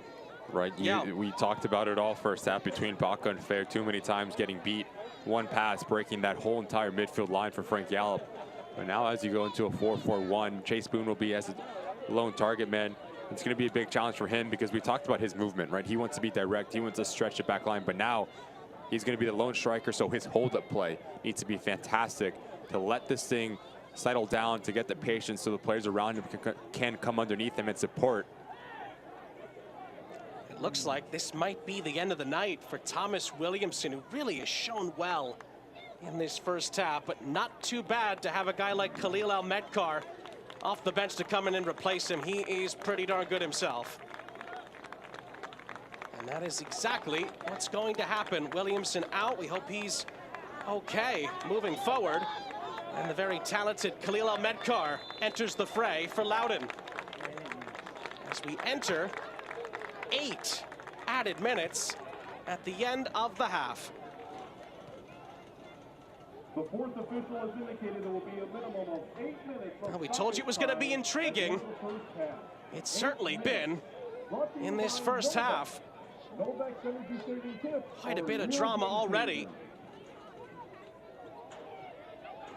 Right, we talked about it all first half between Baca and Fair. Too many times getting beat. One pass breaking that whole entire midfield line for Frank Yallop. But now as you go into a 4-4-1, Chase Boone will be as a lone target man. It's going to be a big challenge for him because we talked about his movement, right? He wants to be direct. He wants to stretch the back line. But now he's going to be the lone striker, so his hold-up play needs to be fantastic to let this thing settle down, to get the patience so the players around him can come underneath him and support. It looks like this might be the end of the night for Thomas Williamson, who really has shown well in this first half, but not too bad to have a guy like Khalil Al-Medkar off the bench to come in and replace him. He is pretty darn good himself. And that is exactly what's going to happen. Williamson out. We hope he's okay moving forward. And the very talented Khalil Al-Medkar enters the fray for Loudoun. As we enter 8 added minutes at the end of the half. The fourth official has indicated there will be a minimum of 8 minutes. Well, we told you it was going to be intriguing. It's certainly been in this first half. Quite a bit of drama already.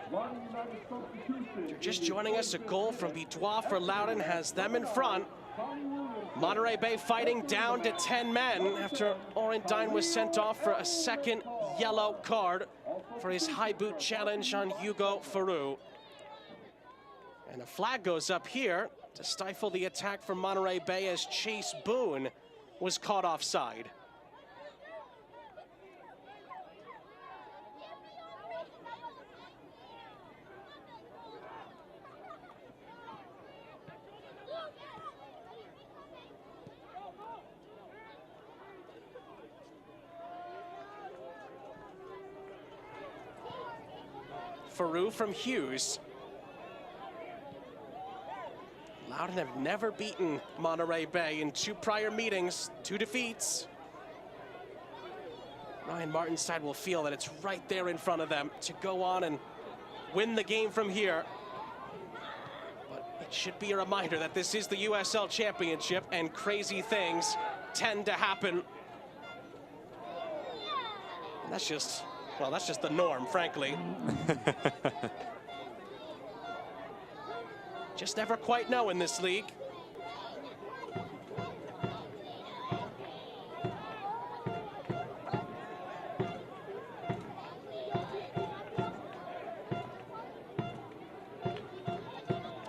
If you're just joining us, a goal from Bitois for Loudoun has them in front. Monterey Bay fighting down to 10 men after Orendine was sent off for a second yellow card for his high boot challenge on Hugo Farou. And a flag goes up here to stifle the attack from Monterey Bay as Chase Boone was caught offside. Farou from Hughes. Loudoun have never beaten Monterey Bay in 2 prior meetings, 2 defeats. Ryan Martin's side will feel that it's right there in front of them to go on and win the game from here. But it should be a reminder that this is the USL Championship and crazy things tend to happen. And that's just, well, that's just the norm, frankly. Just never quite know in this league.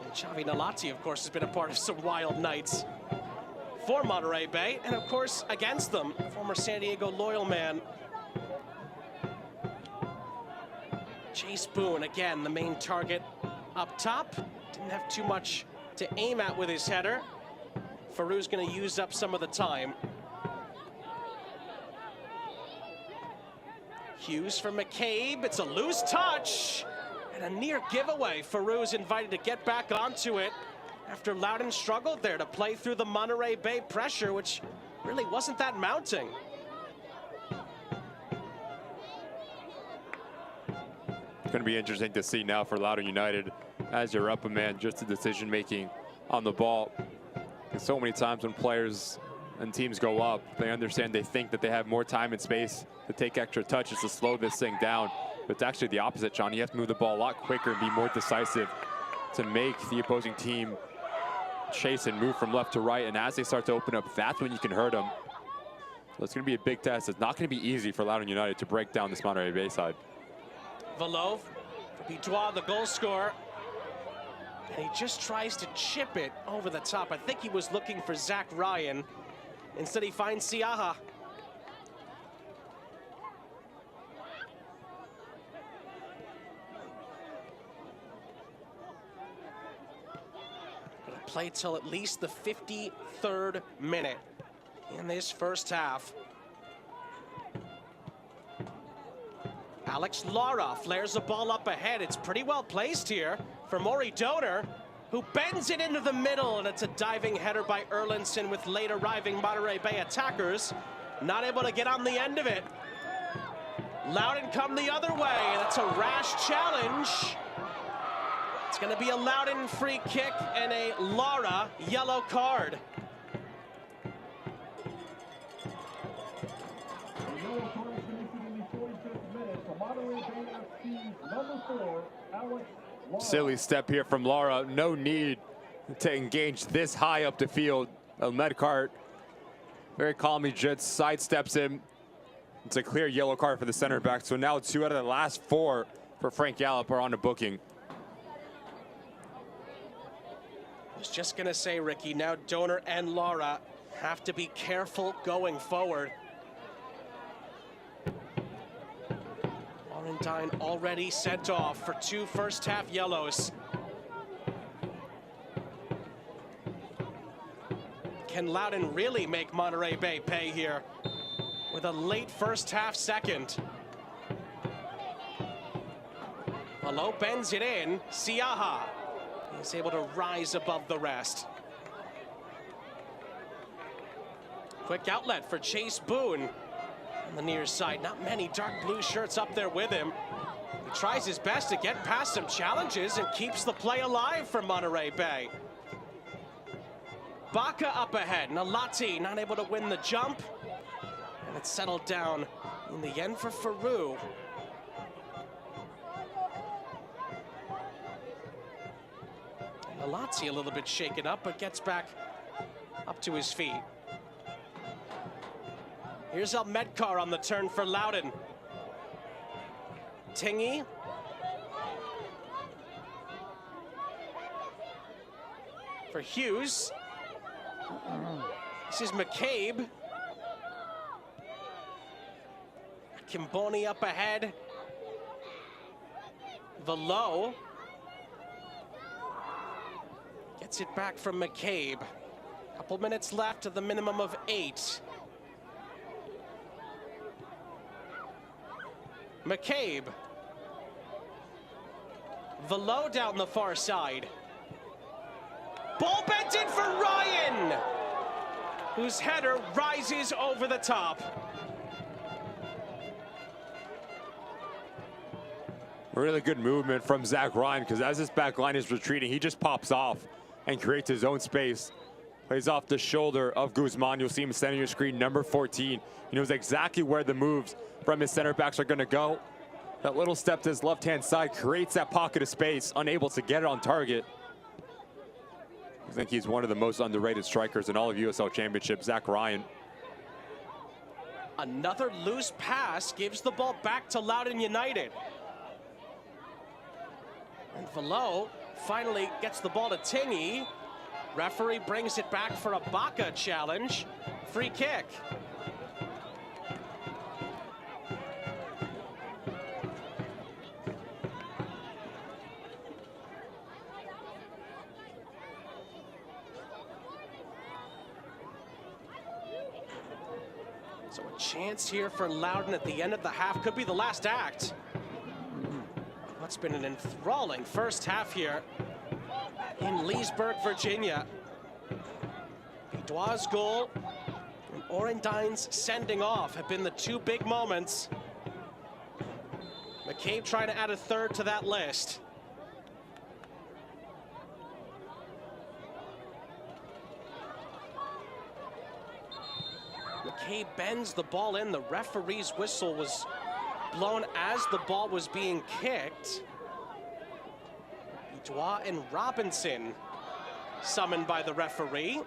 And Xavi Nalati, of course, has been a part of some wild nights for Monterey Bay, and of course, against them, former San Diego Loyal man Chase Boone, again, the main target up top. Didn't have too much to aim at with his header. Farou's going to use up some of the time. Hughes for McCabe. It's a loose touch and a near giveaway. Farou's invited to get back onto it after Loudoun struggled there to play through the Monterey Bay pressure, which really wasn't that mounting. It's going to be interesting to see now for Loudoun United as you're up a man, just the decision making on the ball. And so many times when players and teams go up, they understand, they think that they have more time and space to take extra touches to slow this thing down. But it's actually the opposite, Sean. You have to move the ball a lot quicker and be more decisive to make the opposing team chase and move from left to right. And as they start to open up, that's when you can hurt them. So it's going to be a big test. It's not going to be easy for Loudoun United to break down this Monterey Bay side. Valov for Bitois, the goal scorer. And he just tries to chip it over the top. I think he was looking for Zach Ryan. Instead, he finds Siaha. Gonna play till at least the 53rd minute in this first half. Alex Lara flares the ball up ahead. It's pretty well placed here for Maury Donor, who bends it into the middle, and it's a diving header by Erlinson with late arriving Monterey Bay attackers. Not able to get on the end of it. Loudoun come the other way, and it's a rash challenge. It's going to be a Loudoun free kick and a Lara yellow card. Silly step here from Lara. No need to engage this high up the field. Medcart very calmly just sidesteps him. It's a clear yellow card for the center back. So now 2 out of the last 4 for Frank Yallop are on the booking. I was just gonna say, Ricky, now Donor and Lara have to be careful going forward. Laurentine already sent off for 2 first-half yellows. Can Loudoun really make Monterey Bay pay here with a late first-half second? Malo bends it in. Siaha is able to rise above the rest. Quick outlet for Chase Boone on the near side. Not many dark blue shirts up there with him. He tries his best to get past some challenges and keeps the play alive for Monterey Bay. Baca up ahead. Nalati not able to win the jump. And it's settled down in the end for Faru. Nalati a little bit shaken up, but gets back up to his feet. Here's Medkar on the turn for Loudoun. Tingy. For Hughes. This is McCabe. Kimboni up ahead. Velo. Gets it back from McCabe. Couple minutes left to the minimum of 8. McCabe. Velo down the far side. Ball bent in for Ryan, whose header rises over the top. Really good movement from Zach Ryan, because as this back line is retreating, he just pops off and creates his own space. Plays off the shoulder of Guzman. You'll see him standing on your screen, number 14. He knows exactly where the moves from his center backs are going to go. That little step to his left-hand side creates that pocket of space, unable to get it on target. I think he's one of the most underrated strikers in all of USL Championship, Zach Ryan. Another loose pass gives the ball back to Loudoun United. And Velo finally gets the ball to Tingy. Referee brings it back for a Baca challenge. Free kick. So a chance here for Loudoun at the end of the half. Could be the last act. It's been an enthralling first half here in Leesburg, Virginia. Bidois' goal and Orendine's sending off have been the 2 big moments. McCabe trying to add a third to that list. McCabe bends the ball in. The referee's whistle was blown as the ball was being kicked. Bidois and Robinson summoned by the referee.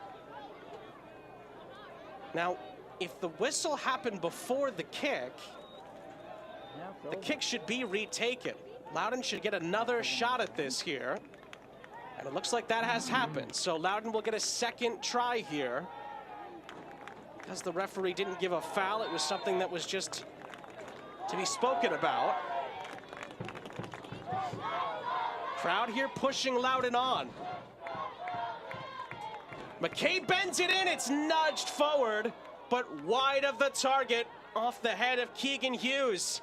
Now, if the whistle happened before the kick should be retaken. Loudoun should get another shot at this here. And it looks like that has happened. So Loudoun will get a second try here. Because the referee didn't give a foul, it was something that was just to be spoken about. Crowd here pushing Loudoun on. McCabe bends it in, it's nudged forward, but wide of the target, off the head of Keegan Hughes.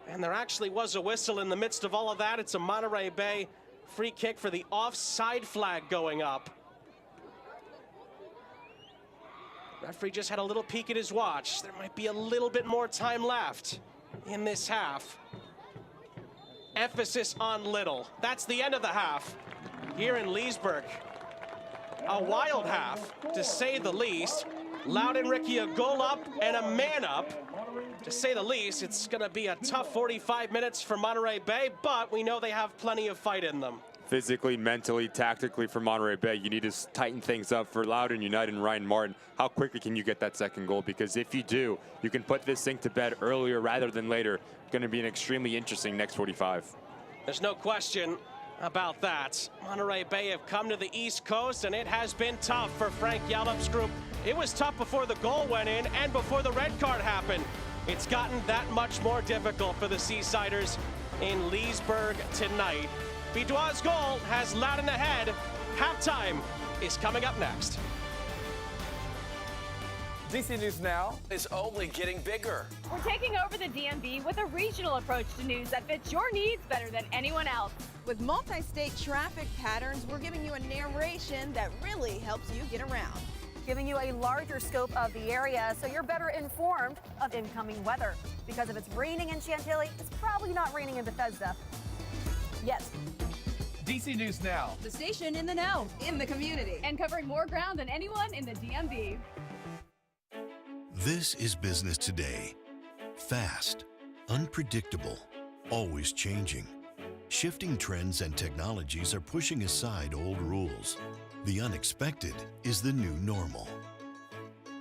And there actually was a whistle in the midst of all of that. It's a Monterey Bay free kick for the offside flag going up. Referee just had a little peek at his watch. There might be a little bit more time left in this half. Emphasis on little. That's the end of the half here in Leesburg. A wild half, to say the least. Loudoun, Ricky, a goal up and a man up. To say the least, it's going to be a tough 45 minutes for Monterey Bay, but we know they have plenty of fight in them. Physically, mentally, tactically for Monterey Bay, you need to tighten things up for Loudoun United and Ryan Martin. How quickly can you get that second goal? Because if you do, you can put this thing to bed earlier rather than later. It's going to be an extremely interesting next 45. There's no question about that. Monterey Bay have come to the East Coast, and it has been tough for Frank Yallop's group. It was tough before the goal went in and before the red card happened. It's gotten that much more difficult for the Seasiders in Leesburg tonight. Bidois' goal has Loudoun ahead. Halftime is coming up next. DC News Now is only getting bigger. We're taking over the DMV with a regional approach to news that fits your needs better than anyone else. With multi-state traffic patterns, we're giving you a narration that really helps you get around. Giving you a larger scope of the area so you're better informed of incoming weather. Because if it's raining in Chantilly, it's probably not raining in Bethesda. Yet. DC News Now. The station in the know, in the community. And covering more ground than anyone in the DMV. This is business today. Fast, unpredictable, always changing. Shifting trends and technologies are pushing aside old rules. The unexpected is the new normal.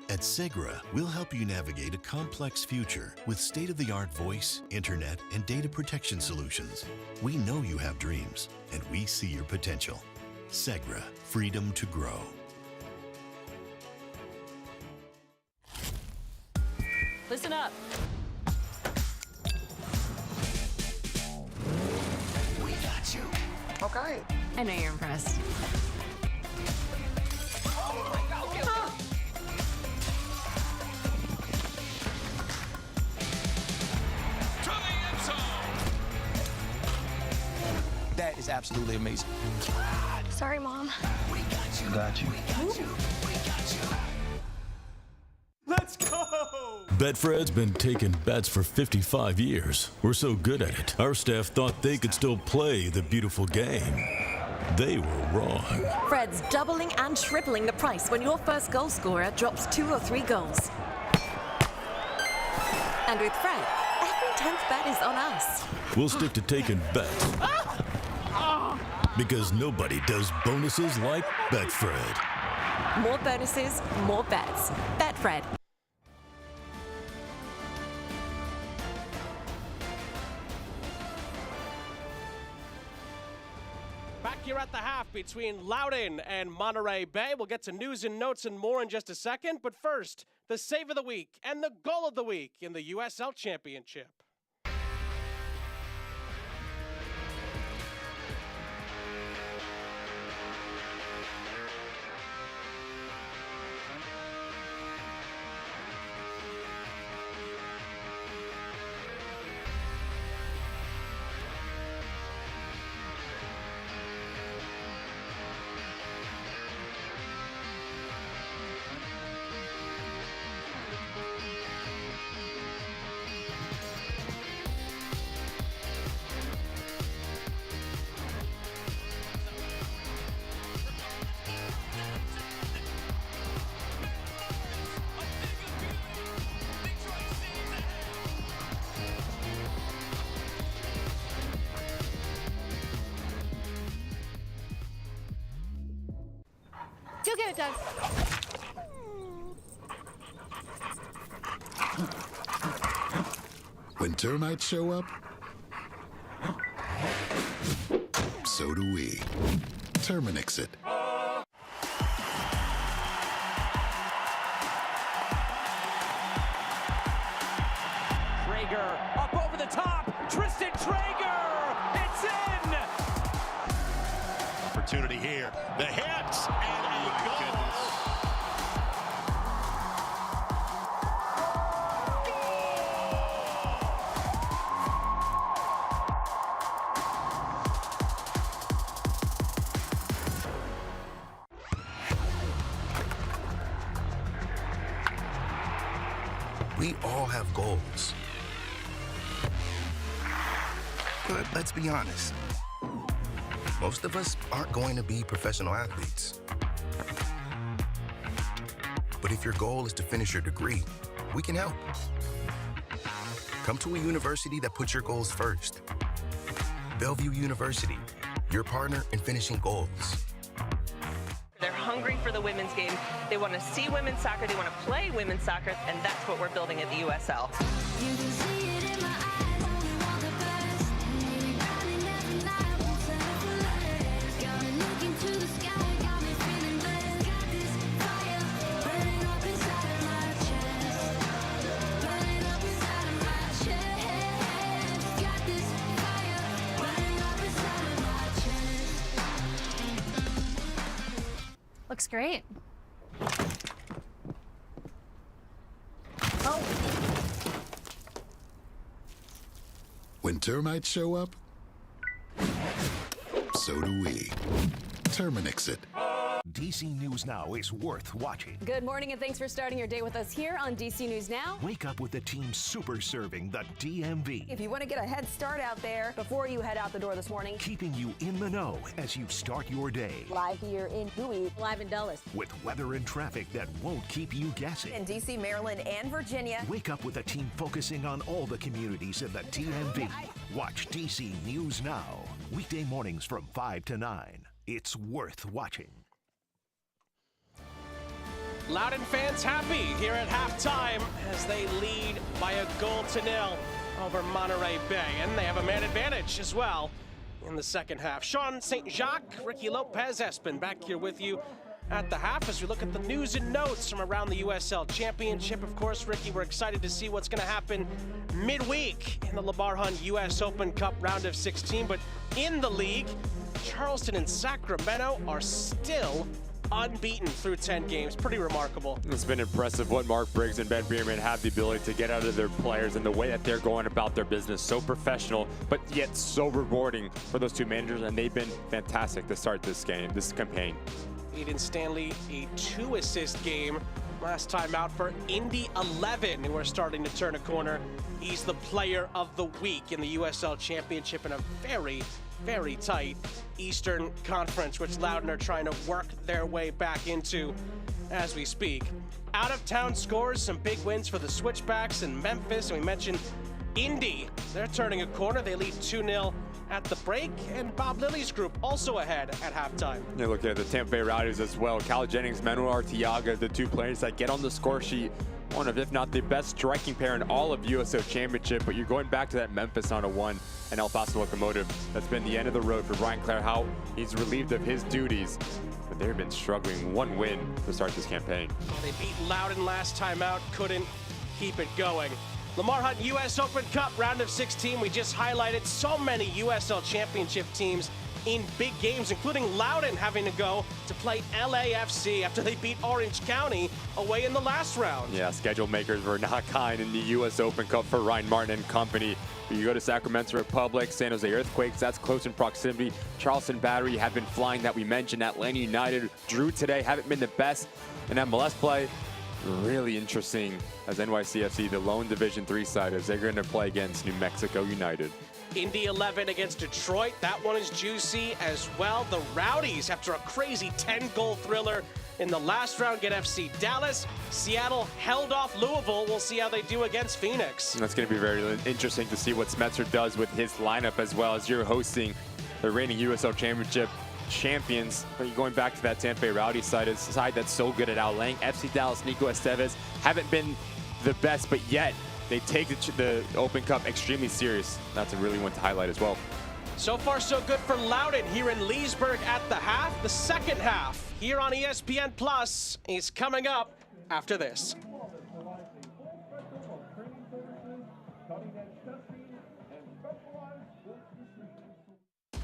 At Segra, we'll help you navigate a complex future with state-of-the-art voice, internet, and data protection solutions. We know you have dreams, and we see your potential. Segra, freedom to grow. Listen up. We got you. Okay. I know you're impressed. That is absolutely amazing. Sorry, Mom. We got you. Got you. We got you. We got you. Let's go! Betfred's been taking bets for 55 years. We're so good at it, our staff thought they could still play the beautiful game. They were wrong. Fred's doubling and tripling the price when your first goal scorer drops 2 or 3 goals. And with Fred, every 10th bet is on us. We'll stick to taking bets. Because nobody does bonuses like Betfred. More bonuses, more bets. Betfred. Back here at the half between Loudoun and Monterey Bay. We'll get to news and notes and more in just a second. But first, the save of the week and the goal of the week in the USL Championship. You'll get it done. When termites show up, so do we. Terminix it. Traeger up over the top. Tristan Traeger. It's in. Opportunity here. The hit and a goal. We all have goals. But let's be honest. Most of us aren't going to be professional athletes. But if your goal is to finish your degree, we can help. come to a university that puts your goals first. Bellevue University, your partner in finishing goals. They're hungry for the women's game. They want to see women's soccer. They want to play women's soccer, and that's what we're building at the USL. You can see it in my eyes, only want the best. Maybe grinding every night, won't settle for less. Got me looking to the sky, got me feeling blessed. Got this fire burning up inside of my chest. Burning up inside of my chest. Got this fire burning up inside of my chest. Looks great. When termites show up, so do we. Terminix it. DC News Now is worth watching. Good morning, and thanks for starting your day with us here on DC News Now. Wake up with the team super serving the DMV. If you want to get a head start out there before you head out the door this morning, Keeping you in the know as you start your day. live here in Bowie, live in Dulles, With weather and traffic that won't keep you guessing. in DC, Maryland, and Virginia. Wake up with a team focusing on all the communities in the DMV. Watch DC News Now. Weekday mornings from 5 to 9. It's worth watching. Loudoun fans happy here at halftime as they lead by a 1-0 over Monterey Bay. And they have a man advantage as well in the second half. Sean St. Jacques, Ricky Lopez, Espen back here with you at the half as we look at the news and notes from around the USL Championship. Of course, Ricky, we're excited to see what's going to happen midweek in the Lamar Hunt US Open Cup round of 16. But in the league, Charleston and Sacramento are still unbeaten through 10 games. Pretty remarkable. It's been impressive what Mark Briggs and Ben Bierman have the ability to get out of their players and the way that they're going about their business. So professional, but yet so rewarding for those two managers, and they've been fantastic to start this campaign. Aiden Stanley, a 2-assist game last time out for Indy 11, who are starting to turn a corner. He's the player of the week in the USL Championship in a very, very tight Eastern Conference, which Loudoun are trying to work their way back into as we speak. Out-of-town scores, some big wins for the Switchbacks in Memphis, and we mentioned Indy. They're turning a corner. They lead 2-0 at the break, and Bob Lilly's group also ahead at halftime. You look at the Tampa Bay Rowdies as well. Cal Jennings, Manuel Arteaga, the two players that get on the score sheet. One of, if not the best striking pair in all of USL Championship, but you're going back to that Memphis on a 1 and El Paso Locomotive. That's been the end of the road for Brian Clare Howe. He's relieved of his duties, but they've been struggling. 1 win to start this campaign. They beat Loudoun last time out, couldn't keep it going. Lamar Hunt US Open Cup round of 16. We just highlighted so many USL Championship teams in big games, including Loudoun having to go to play LAFC after they beat Orange County away in the last round. Yeah, schedule makers were not kind in the US Open Cup for Ryan Martin and company. You go to Sacramento Republic, San Jose Earthquakes, that's close in proximity. Charleston Battery have been flying that we mentioned. Atlanta United drew today, haven't been the best in MLS play. Really interesting as NYCFC, the lone Division III side, as they're going to play against New Mexico United. Indy 11 against Detroit. That one is juicy as well. The Rowdies, after a crazy 10-goal thriller in the last round, get FC Dallas. Seattle held off Louisville. We'll see how they do against Phoenix. That's going to be very interesting to see what Smetzer does with his lineup, as well as you're hosting the reigning USL Championship champions. But you're going back to that Tampa Bay Rowdy side, a side that's so good at outlaying. FC Dallas, Nico Estevez haven't been the best, but yet they take the Open Cup extremely serious. That's a really one to highlight as well. So far, so good for Loudoun here in Leesburg at the half. The second half here on ESPN Plus is coming up after this.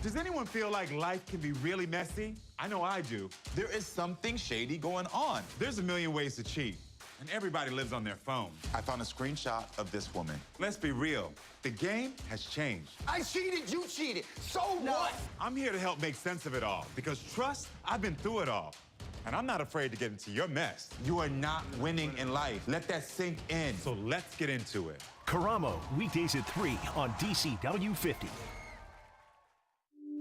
Does anyone feel like life can be really messy? I know I do. There is something shady going on. There's a million ways to cheat, and everybody lives on their phone. I found a screenshot of this woman. Let's be real. The game has changed. I cheated, you cheated. So what? I'm here to help make sense of it all, because trust, I've been through it all. And I'm not afraid to get into your mess. You are not winning in life. Let that sink in. So let's get into it. Karamo, weekdays at 3 on DCW 50.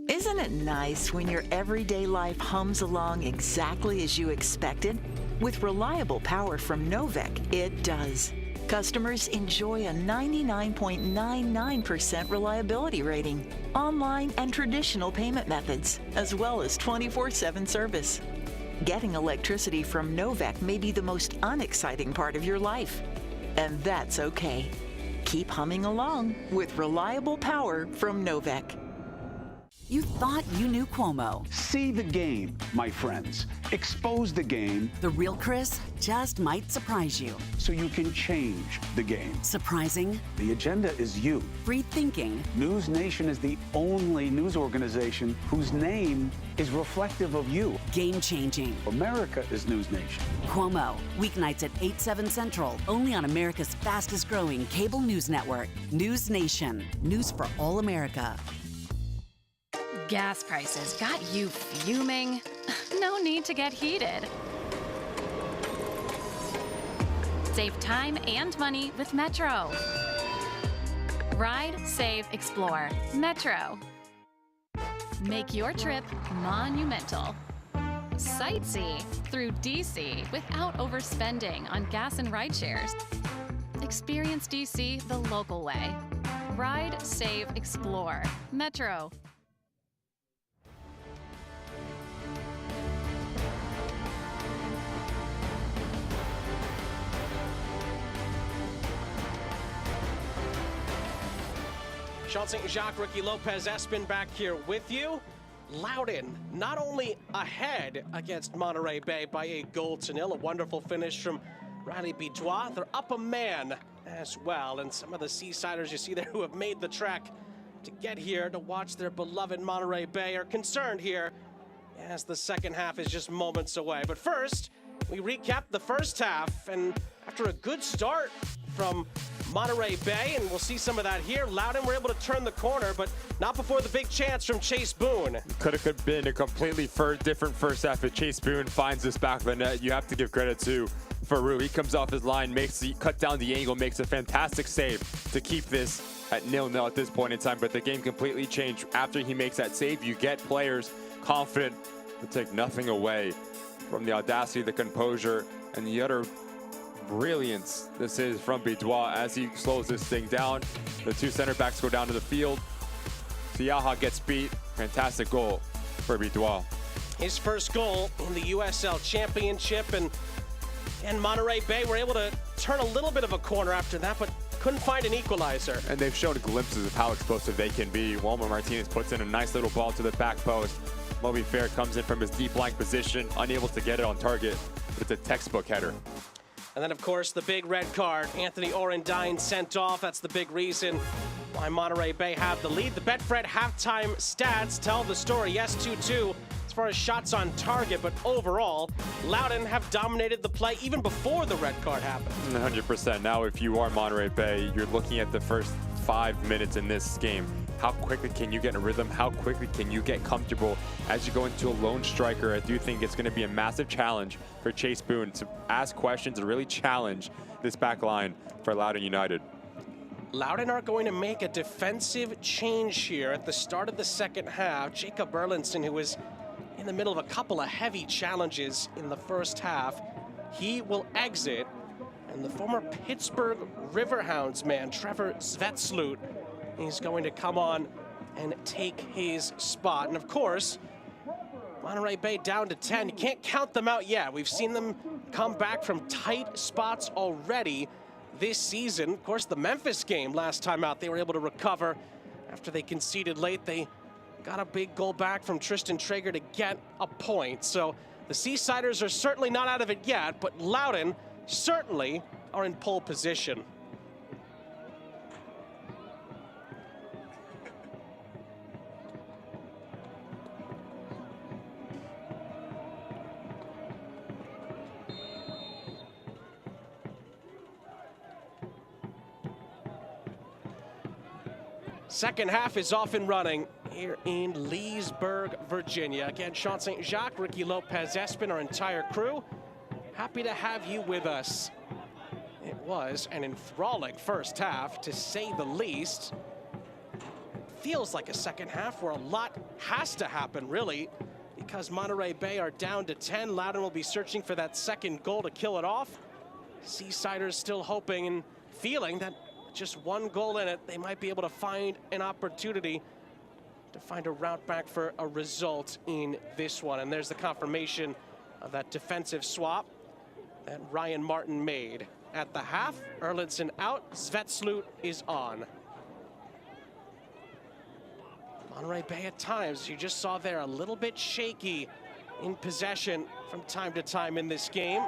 Isn't it nice when your everyday life hums along exactly as you expected? With reliable power from Novec, it does. Customers enjoy a 99.99% reliability rating, online and traditional payment methods, as well as 24/7 service. Getting electricity from Novec may be the most unexciting part of your life, and that's okay. Keep humming along with reliable power from Novec. You thought you knew Cuomo. See the game, my friends. Expose the game. The real Chris just might surprise you. So you can change the game. Surprising. The agenda is you. Free thinking. News Nation is the only news organization whose name is reflective of you. Game changing. America is News Nation. Cuomo, weeknights at 8/7 Central, only on America's fastest growing cable news network. News Nation. News for all America. Gas prices got you fuming? No need to get heated. Save time and money with Metro. Ride, save, explore. Metro. Make your trip monumental. Sightsee through DC without overspending on gas and ride shares. Experience DC the local way. Ride, save, explore. Metro. Sean St. Jacques, Ricky Lopez, Espin back here with you. Loudoun not only ahead against Monterey Bay by 8-0, a wonderful finish from Riley Bidois. They're up a man as well, and some of the Seasiders you see there who have made the trek to get here to watch their beloved Monterey Bay are concerned here as the second half is just moments away. But first, we recap the first half, and after a good start from Monterey Bay, and we'll see some of that here. Loudoun were able to turn the corner, but not before the big chance from Chase Boone. Could have been a completely different first half if Chase Boone finds this back of the net. You have to give credit to Farouk. He comes off his line, cut down the angle, makes a fantastic save to keep this at 0-0 at this point in time, but the game completely changed after he makes that save. You get players confident to take nothing away from the audacity, the composure, and the utter brilliance this is from Bidois as he slows this thing down. The two center backs go down to the field. Siaha gets beat. Fantastic goal for Bidois. His first goal in the USL Championship, and Monterey Bay were able to turn a little bit of a corner after that, but couldn't find an equalizer. And they've shown glimpses of how explosive they can be. Walmer Martinez puts in a nice little ball to the back post. Moby Fair comes in from his deep line position, unable to get it on target, but it's a textbook header. And then, of course, the big red card. Anthony Orendine sent off. That's the big reason why Monterey Bay have the lead. The Betfred halftime stats tell the story. Yes, 2-2 as far as shots on target, but overall, Loudoun have dominated the play even before the red card happened. 100%. Now, if you are Monterey Bay, you're looking at the first 5 minutes in this game. How quickly can you get in a rhythm? How quickly can you get comfortable as you go into a lone striker? I do think it's going to be a massive challenge for Chase Boone to ask questions and really challenge this back line for Loudoun United. Loudoun are going to make a defensive change here at the start of the second half. Jacob Erlinson, who was in the middle of a couple of heavy challenges in the first half, he will exit. And the former Pittsburgh Riverhounds man, Trevor Svetslut, he's going to come on and take his spot. And of course, Monterey Bay down to 10. You can't count them out yet. We've seen them come back from tight spots already this season. Of course, the Memphis game last time out, they were able to recover after they conceded late. They got a big goal back from Tristan Traeger to get a point. So the Seasiders are certainly not out of it yet, but Loudoun certainly are in pole position. Second half is off and running here in Leesburg, Virginia. Again, Sean St. Jacques, Ricky Lopez, Espin, our entire crew. Happy to have you with us. It was an enthralling first half, to say the least. Feels like a second half where a lot has to happen, really, because Monterey Bay are down to 10. Loudoun will be searching for that second goal to kill it off. Seasiders still hoping, and feeling that just one goal in it, they might be able to find an opportunity to find a route back for a result in this one. And there's the confirmation of that defensive swap that Ryan Martin made. At the half, Erlandson out, Svetslut is on. Monterey Bay at times, you just saw there, a little bit shaky in possession from time to time in this game.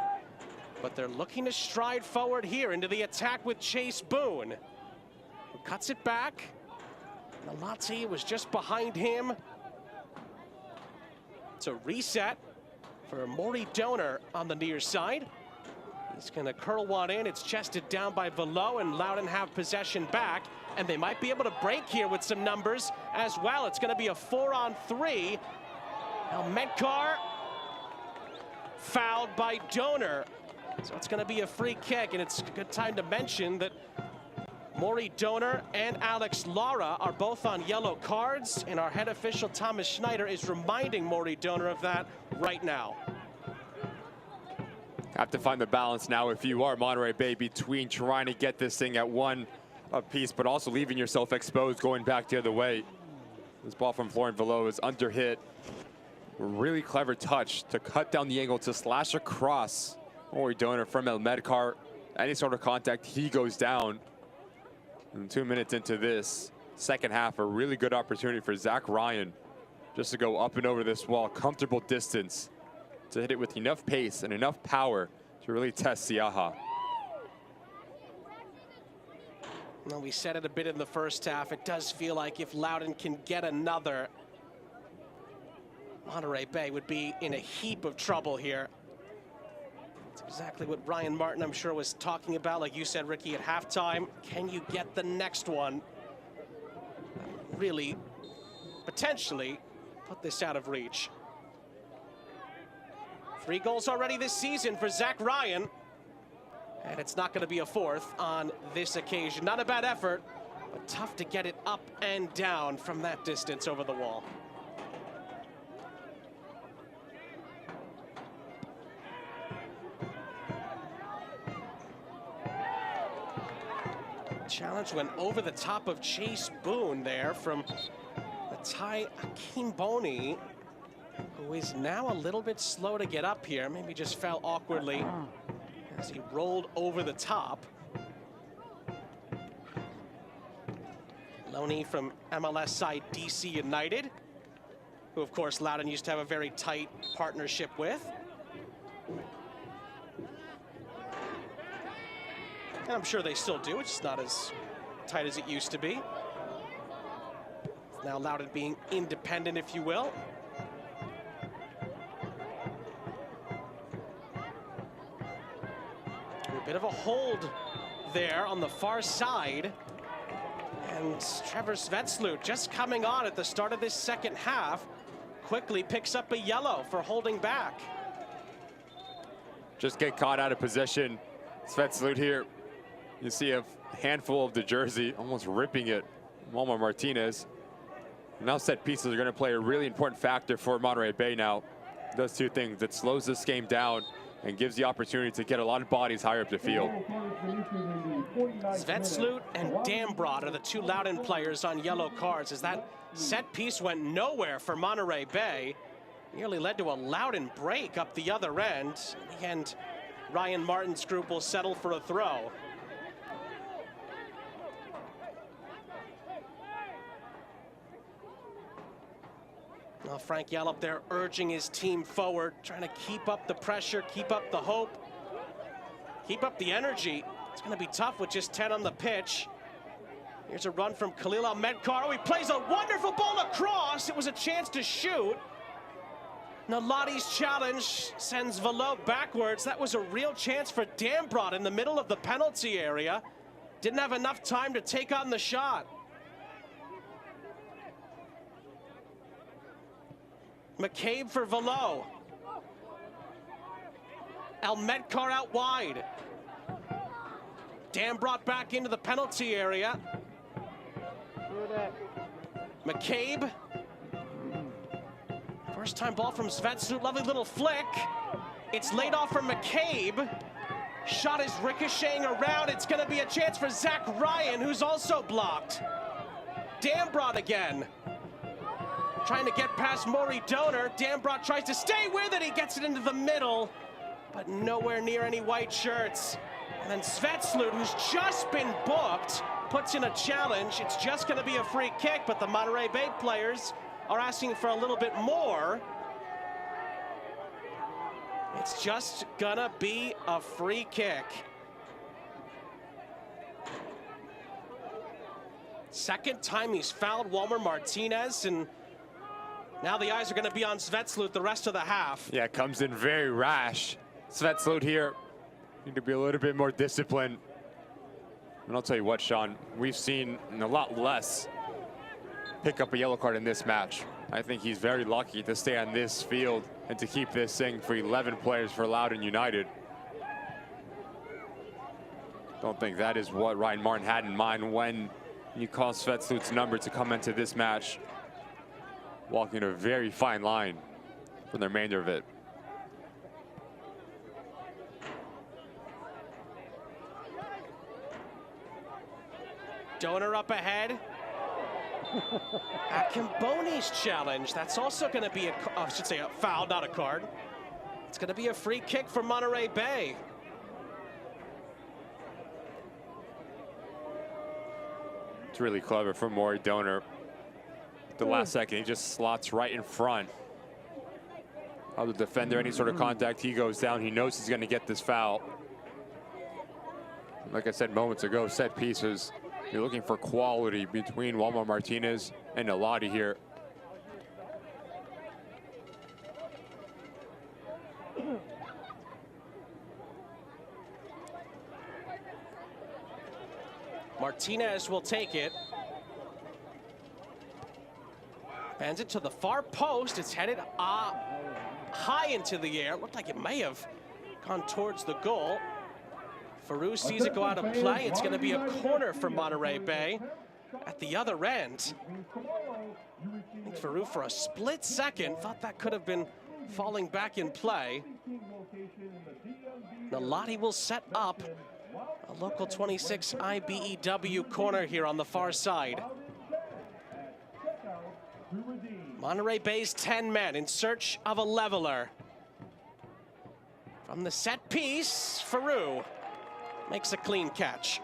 But they're looking to stride forward here into the attack with Chase Boone, who cuts it back. Nalati was just behind him. It's a reset for Maury Donor on the near side. He's gonna curl one in. It's chested down by Velo, and Loudoun have possession back. And they might be able to break here with some numbers as well. It's gonna be a 4-on-3. Now Medkar fouled by Donor. So it's gonna be a free kick, and it's a good time to mention that Maury Donor and Alex Lara are both on yellow cards, and our head official Thomas Schneider is reminding Maury Donor of that right now. Have to find the balance now if you are Monterey Bay between trying to get this thing at one apiece, but also leaving yourself exposed going back the other way. This ball from Florian Velo is under hit. Really clever touch to cut down the angle to slash across. Maury Donor from El Medkar. Any sort of contact, he goes down. And 2 minutes into this second half, a really good opportunity for Zach Ryan just to go up and over this wall. Comfortable distance to hit it with enough pace and enough power to really test Siaha. Well, we said it a bit in the first half. It does feel like if Loudoun can get another, Monterey Bay would be in a heap of trouble here. That's exactly what Ryan Martin, I'm sure, was talking about. Like you said, Ricky, at halftime, can you get the next one? Really, potentially, put this out of reach. 3 goals already this season for Zach Ryan. And it's not going to be a 4th on this occasion. Not a bad effort, but tough to get it up and down from that distance over the wall. Challenge went over the top of Chase Boone there from Matai Akimboni, who is now a little bit slow to get up here. Maybe just fell awkwardly as he rolled over the top. Loney from MLS side DC United, who of course Loudoun used to have a very tight partnership with. And I'm sure they still do, it's just not as tight as it used to be. Now Loudoun being independent, if you will. A bit of a hold there on the far side. And Trevor Svetslut, just coming on at the start of this second half, quickly picks up a yellow for holding back. Just get caught out of position. Svetslut here. You see a handful of the jersey, almost ripping it. Walmar Martinez. Now set pieces are going to play a really important factor for Monterey Bay now. Does 2 things. It slows this game down and gives the opportunity to get a lot of bodies higher up the field. Svetslut and Dambrot are the 2 Loudoun players on yellow cards, as that set piece went nowhere for Monterey Bay. Nearly led to a Loudoun break up the other end. In the end, Ryan Martin's group will settle for a throw. Now Frank Yallop there urging his team forward, trying to keep up the pressure, keep up the hope, keep up the energy. It's going to be tough with just 10 on the pitch. Here's a run from Khalil Ahmedkar. Oh, he plays a wonderful ball across. It was a chance to shoot. Nalati's challenge sends Velo backwards. That was a real chance for Dambrot in the middle of the penalty area. Didn't have enough time to take on the shot. McCabe for Velo. Ahmedkar out wide. Dambrot back into the penalty area. McCabe. First time ball from Svetslut, lovely little flick. It's laid off from McCabe. Shot is ricocheting around. It's going to be a chance for Zach Ryan, who's also blocked. Dambrot again. Trying to get past Maury Donor. Dambrot tries to stay with it. He gets it into the middle, but nowhere near any white shirts. And then Svetslut, who's just been booked, puts in a challenge. It's just going to be a free kick, but the Monterey Bay players are asking for a little bit more. It's just gonna be a free kick. Second time he's fouled Walmer Martinez, and now the eyes are gonna be on Svetslut the rest of the half. Yeah, comes in very rash. Svetslut here, need to be a little bit more disciplined. And I'll tell you what, Sean, we've seen a lot less pick up a yellow card in this match. I think he's very lucky to stay on this field and to keep this thing for 11 players for Loudoun United. Don't think that is what Ryan Martin had in mind when you call Svetslut's number to come into this match. Walking a very fine line for the remainder of it. Donor up ahead. Akimboni's challenge. That's also going to be I should say a foul, not a card. It's going to be a free kick for Monterey Bay. It's really clever from Maury Donor. The last second, he just slots right in front of the defender. Any sort of contact, he goes down. He knows he's going to get this foul. Like I said moments ago, set pieces. You're looking for quality between Walmer Martinez and Eladi here. Martinez will take it. Bends it to the far post. It's headed high into the air. Looked like it may have gone towards the goal. Farouz sees it go out of play. It's going to be a corner for Monterey Bay at the other end. I think Farouz, for a split second, thought that could have been falling back in play. Nalati will set up a local 26 IBEW corner here on the far side. Monterey Bay's 10 men in search of a leveler. From the set piece, Farouz makes a clean catch.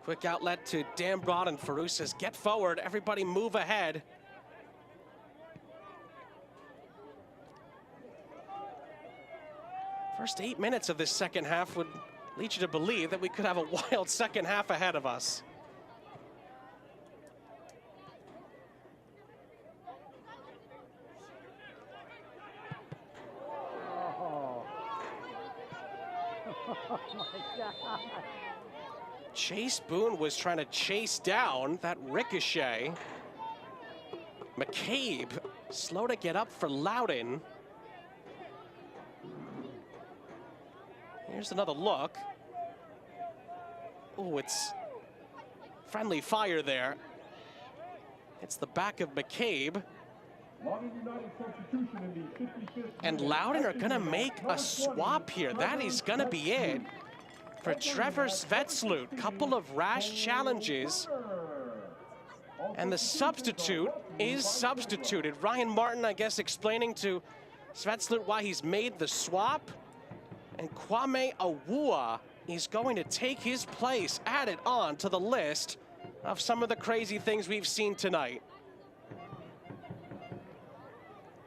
Quick outlet to Dambrot, and Farouz says, get forward, everybody move ahead. First 8 minutes of this second half would lead you to believe that we could have a wild second half ahead of us. Chase Boone was trying to chase down that ricochet. McCabe slow to get up for Loudoun. Here's another look. Oh, it's friendly fire there. It's the back of McCabe. And Loudoun are gonna make a swap here. That is gonna be it for Trevor Svetslut. Couple of rash challenges. And the substitute is substituted. Ryan Martin, I guess, explaining to Svetslut why he's made the swap. And Kwame Awua is going to take his place, added on to the list of some of the crazy things we've seen tonight.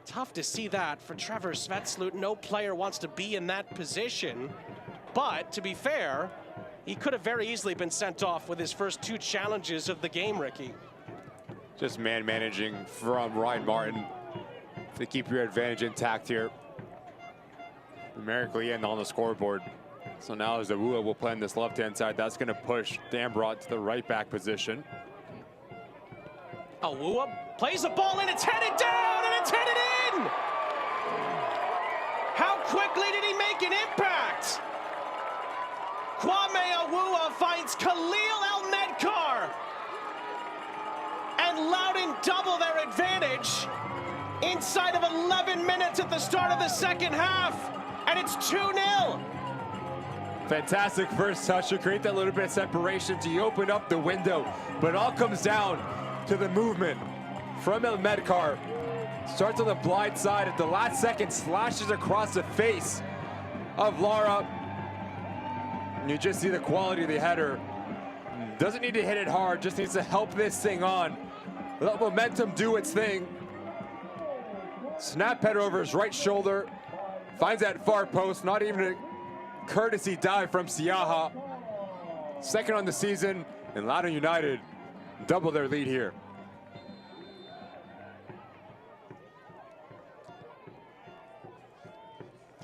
Tough to see that for Trevor Svetslut. No player wants to be in that position. But to be fair, he could have very easily been sent off with his first 2 challenges of the game, Ricky. Just man managing from Ryan Martin to keep your advantage intact here. Numerically and on the scoreboard. So now as Awua will play on this left-hand side, that's going to push Dambrot to the right back position. Awua plays the ball in, it's headed down, and it's headed in! How quickly did he make an impact? Kwame Awua finds Khalil El-Nedkar, and Loudoun double their advantage. advantage inside of 11 minutes at the start of the second half, and it's 2-0. Fantastic first touch to create that little bit of separation to open up the window, but it all comes down to the movement from El Medkar. Starts on the blind side at the last second, slashes across the face of Lara. And you just see the quality of the header. Doesn't need to hit it hard, just needs to help this thing on. Let momentum do its thing. Snap header over his right shoulder. Finds that far post, not even a courtesy dive from Siaha. Second on the season, and Loudoun United double their lead here.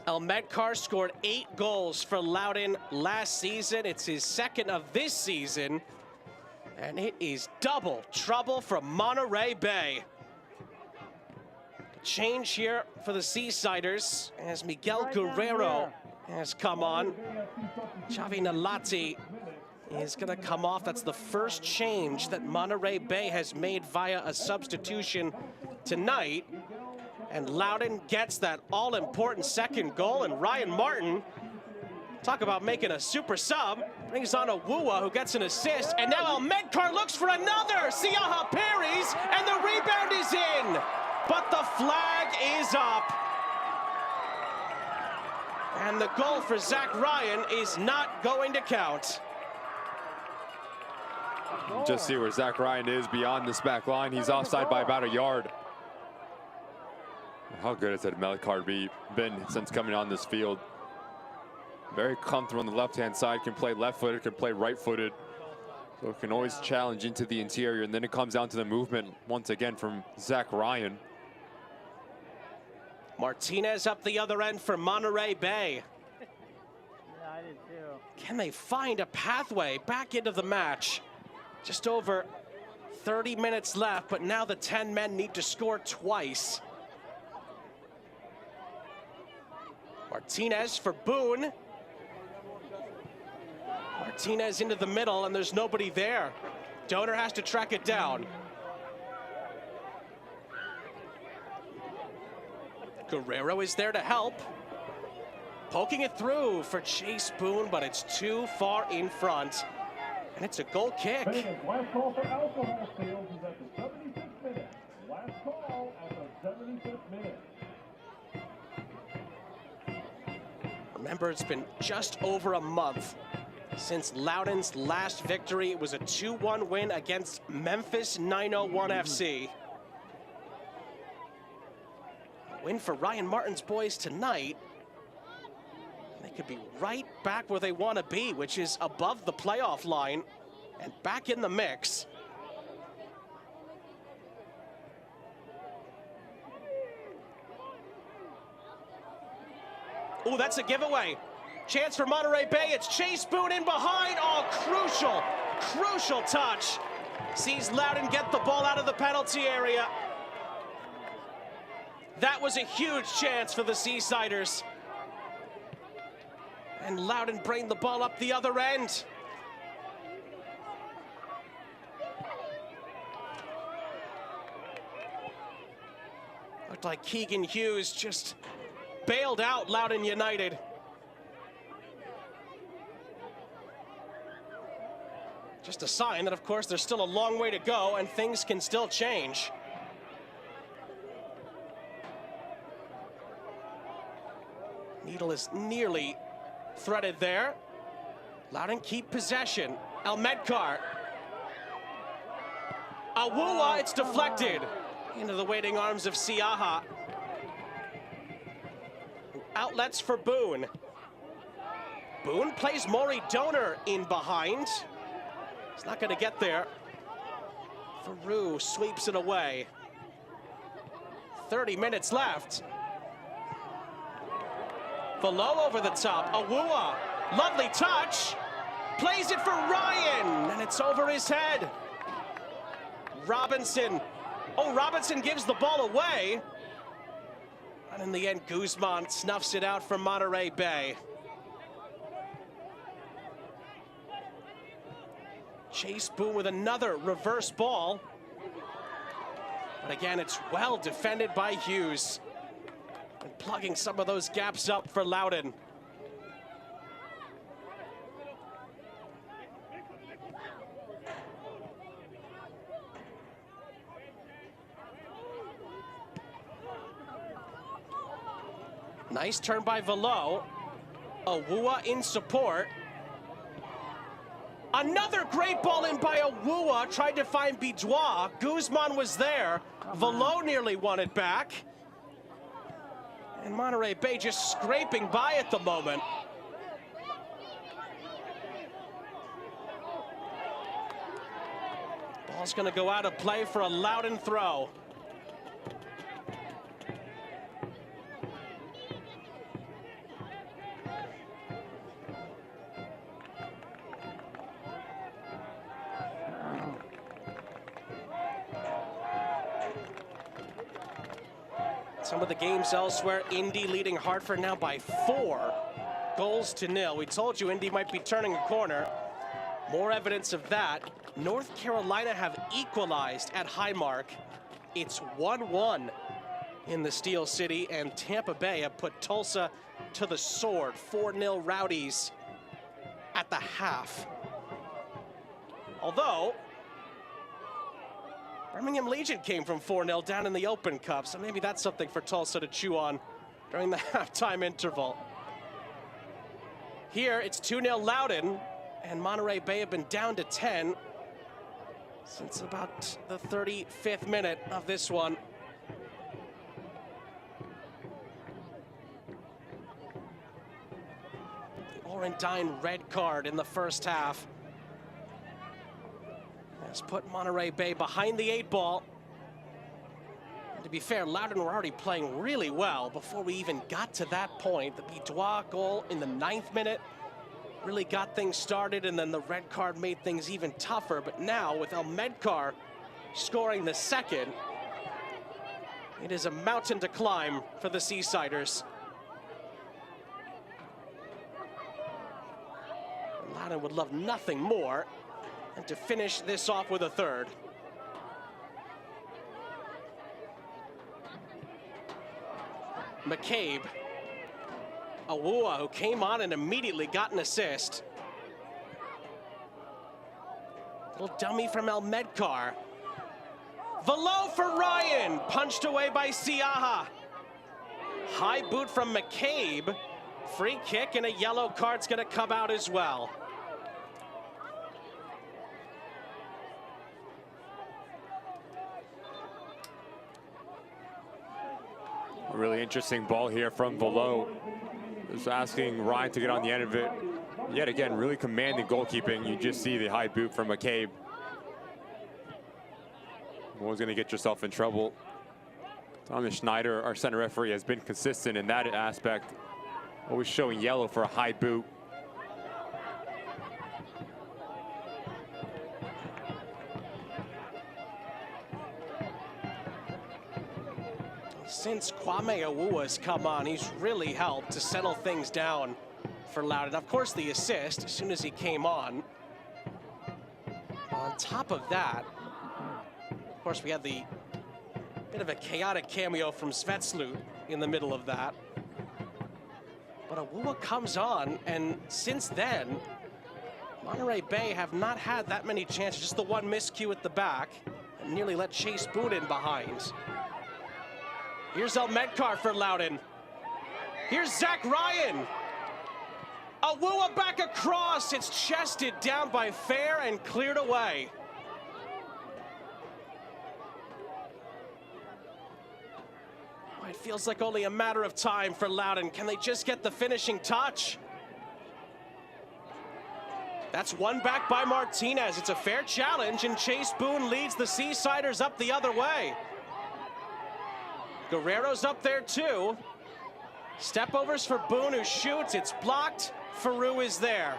El Medkar scored 8 goals for Loudoun last season. It's his second of this season. And it is double trouble for Monterey Bay. Change here for the Seasiders as Miguel Guerrero has come on. Xavi Nalati is going to come off. That's the first change that Monterey Bay has made via a substitution tonight. And Loudoun gets that all-important second goal, and Ryan Martin, talk about making a super sub, brings on a Wua who gets an assist, and now El Medkar looks for another. Siaha parries, and the rebound is in, but the flag is up. And the goal for Zach Ryan is not going to count. Just see where Zach Ryan is beyond this back line. He's offside by about a yard. How good has that Medkar been since coming on this field? Very comfortable on the left-hand side, can play left-footed, can play right-footed. So it can always challenge into the interior, and then it comes down to the movement once again from Zach Ryan. Martinez up the other end for Monterey Bay. Yeah, I did too. Can they find a pathway back into the match? Just over 30 minutes left, but now the 10 men need to score twice. Martinez for Boone. Martinez into the middle, and there's nobody there. Donor has to track it down. Guerrero is there to help. Poking it through for Chase Boone, but it's too far in front. And it's a goal kick. Last call for alcohol sales is at the 76th minute. Last call at the 75th minute. Remember, it's been just over a month since Loudoun's last victory. It was a 2-1 win against Memphis 901 FC. A win for Ryan Martin's boys tonight. They could be right back where they want to be, which is above the playoff line and back in the mix. Oh, that's a giveaway. Chance for Monterey Bay. It's Chase Boone in behind. Oh, crucial touch. Sees Loudoun get the ball out of the penalty area. That was a huge chance for the Seasiders. And Loudoun bring the ball up the other end. Looked like Keegan Hughes just bailed out Loudoun United. Just a sign that, of course, there's still a long way to go and things can still change. Needle is nearly threaded there. Loudoun keep possession. El Medkar. Awua, it's deflected into the waiting arms of Siaha. Outlets for Boone. Boone plays Maury Donor in behind. He's not going to get there. Faroux sweeps it away. 30 minutes left. Below over the top. Awua, lovely touch. Plays it for Ryan, and it's over his head. Robinson. Oh, Robinson gives the ball away. And in the end, Guzman snuffs it out for Monterey Bay. Chase Boone with another reverse ball. But again, it's well defended by Hughes. And plugging some of those gaps up for Loudoun. Nice turn by Velo. Awua in support. Another great ball in by Awua. Tried to find Bidois. Guzman was there. Velo nearly won it back. And Monterey Bay just scraping by at the moment. Ball's gonna go out of play for a Loudoun throw. Some of the games elsewhere, Indy leading Hartford now by 4-0. We told you Indy might be turning a corner. More evidence of that. North Carolina have equalized at Highmark. It's 1-1 in the Steel City, and Tampa Bay have put Tulsa to the sword. 4-0 Rowdies at the half. Although, Birmingham Legion came from 4-0 down in the Open Cup, so maybe that's something for Tulsa to chew on during the halftime interval. Here, it's 2-0 Loudoun, and Monterey Bay have been down to 10 since about the 35th minute of this one. The Orendine red card in the first half has put Monterey Bay behind the 8 ball. And to be fair, Loudoun were already playing really well before we even got to that point. The Bidois goal in the 9th minute really got things started, and then the red card made things even tougher. But now, with Almedcar scoring the second, it is a mountain to climb for the Seasiders. Loudoun would love nothing more and to finish this off with a third. McCabe. Awua, who came on and immediately got an assist. Little dummy from Almedcar. Velo for Ryan, punched away by Siaha. High boot from McCabe. Free kick, and a yellow card's gonna come out as well. A really interesting ball here from Velo. Just asking Ryan to get on the end of it. Yet again, really commanding goalkeeping. You just see the high boot from McCabe. Always gonna get yourself in trouble. Thomas Schneider, our center referee, has been consistent in that aspect. Always showing yellow for a high boot. Since Kwame Awua's come on, he's really helped to settle things down for Loudoun. Of course, the assist as soon as he came on. On top of that, of course, we had the bit of a chaotic cameo from Svetslut in the middle of that. But Awua comes on, and since then, Monterey Bay have not had that many chances. Just the one miscue at the back, and nearly let Chase Boone in behind. Here's Almedcar for Loudoun. Here's Zach Ryan. Awua back across. It's chested down by Fair and cleared away. It feels like only a matter of time for Loudoun. Can they just get the finishing touch? That's one back by Martinez. It's a fair challenge, and Chase Boone leads the Seasiders up the other way. Guerrero's up there too. Step overs for Boone, who shoots. It's blocked. Faroux is there.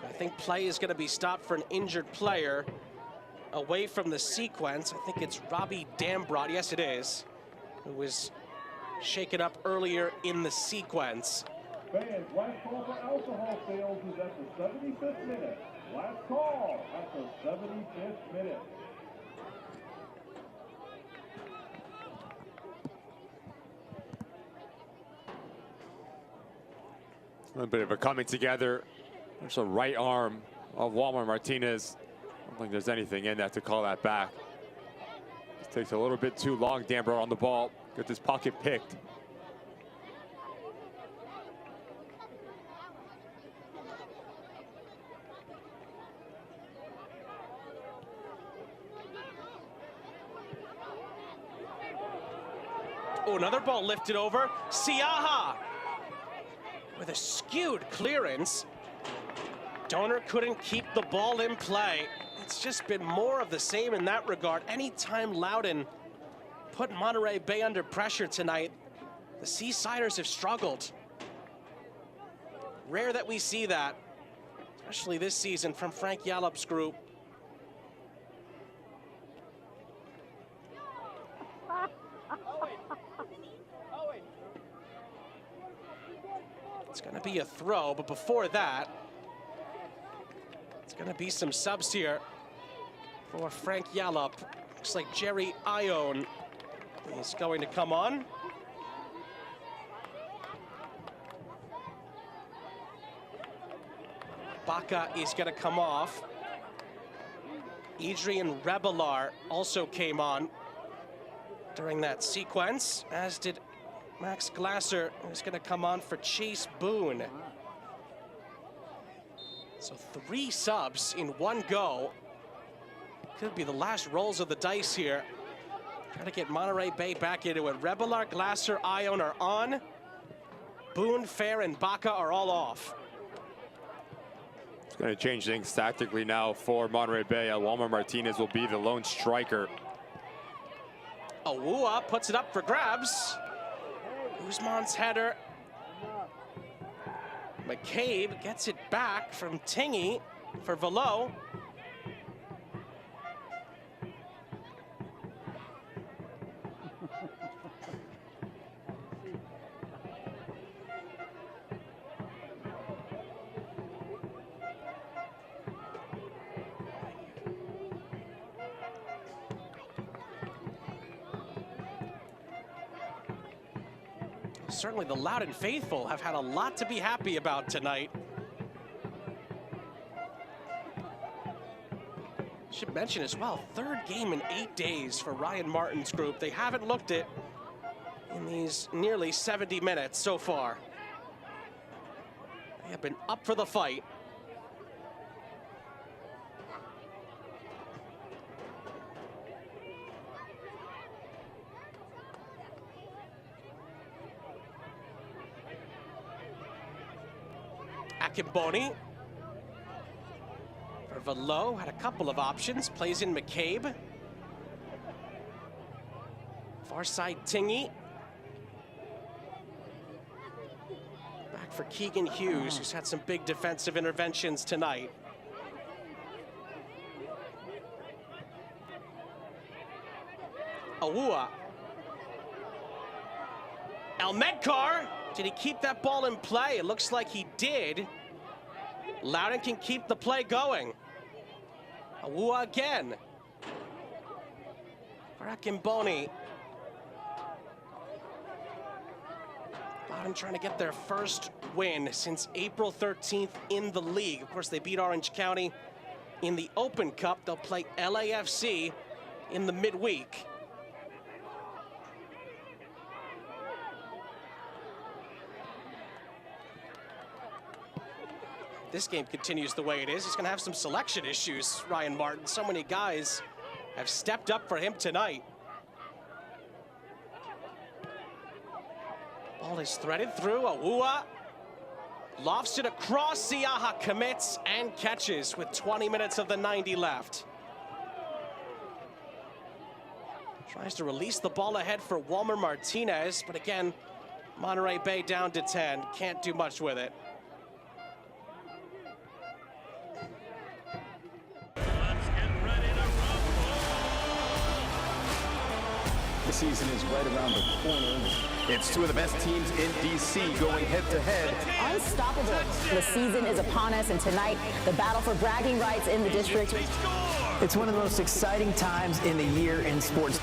I think play is going to be stopped for an injured player away from the sequence. I think it's Robbie Dambrot. Yes, it is. Who was shaken up earlier in the sequence. Fans, last call for alcohol sales is at the 75th minute. Last call at the 75th minute. A little bit of a coming together. There's a right arm of Walmart Martinez. I don't think there's anything in that to call that back. This takes a little bit too long. Danborough on the ball. Get this pocket picked. Oh, another ball lifted over. Siaha with a skewed clearance. Donor couldn't keep the ball in play. It's just been more of the same in that regard. Anytime Loudoun put Monterey Bay under pressure tonight, the Seasiders have struggled. Rare that we see that, especially this season from Frank Yallop's group. It's gonna be a throw, but before that, it's gonna be some subs here for Frank Yallop. Looks like Jerry Ione is going to come on. Baca is gonna come off. Adrian Rebelar also came on during that sequence, as did Max Glasser, who's going to come on for Chase Boone. So 3 subs in one go. Could be the last rolls of the dice here. Try to get Monterey Bay back into it. Rebelar, Glasser, Ione are on. Boone, Fair, and Baca are all off. It's going to change things tactically now for Monterey Bay. Walmart Martinez will be the lone striker. Awua puts it up for grabs. Guzman's header. McCabe gets it back from Tingy for Velo. Certainly the Loudoun faithful have had a lot to be happy about tonight. Should mention as well, 3rd game in 8 days for Ryan Martin's group. They haven't looked it in these nearly 70 minutes so far. They have been up for the fight. Akimboni for Velo, had a couple of options, plays in McCabe. Far side Tingy. Back for Keegan Hughes, who's had some big defensive interventions tonight. Awua. Elmedkar, did he keep that ball in play? It looks like he did. Loudoun can keep the play going. Awua again. For Akimboni. Loudoun trying to get their first win since April 13th in the league. Of course, they beat Orange County in the Open Cup. They'll play LAFC in the midweek. This game continues the way it is. He's going to have some selection issues, Ryan Martin. So many guys have stepped up for him tonight. Ball is threaded through. Awua lofts it across. Siaha commits and catches with 20 minutes of the 90 left. Tries to release the ball ahead for Walmart Martinez, but again, Monterey Bay down to 10. Can't do much with it. The season is right around the corner. It's two of the best teams in DC going head-to-head. Unstoppable. The season is upon us, and tonight, the battle for bragging rights in the district. It's one of the most exciting times in the year in sports.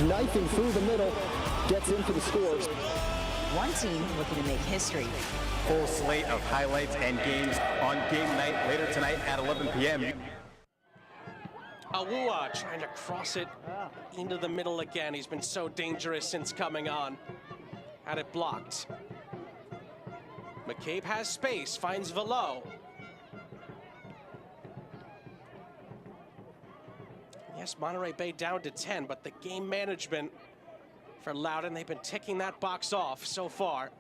Knifing through the middle, gets into the scores. One team looking to make history. Full slate of highlights and games on game night later tonight at 11 p.m. Awua trying to cross it into the middle again. He's been so dangerous since coming on. Had it blocked. McCabe has space, finds Velo. Yes, Monterey Bay down to 10, but the game management for Loudoun, they've been ticking that box off so far.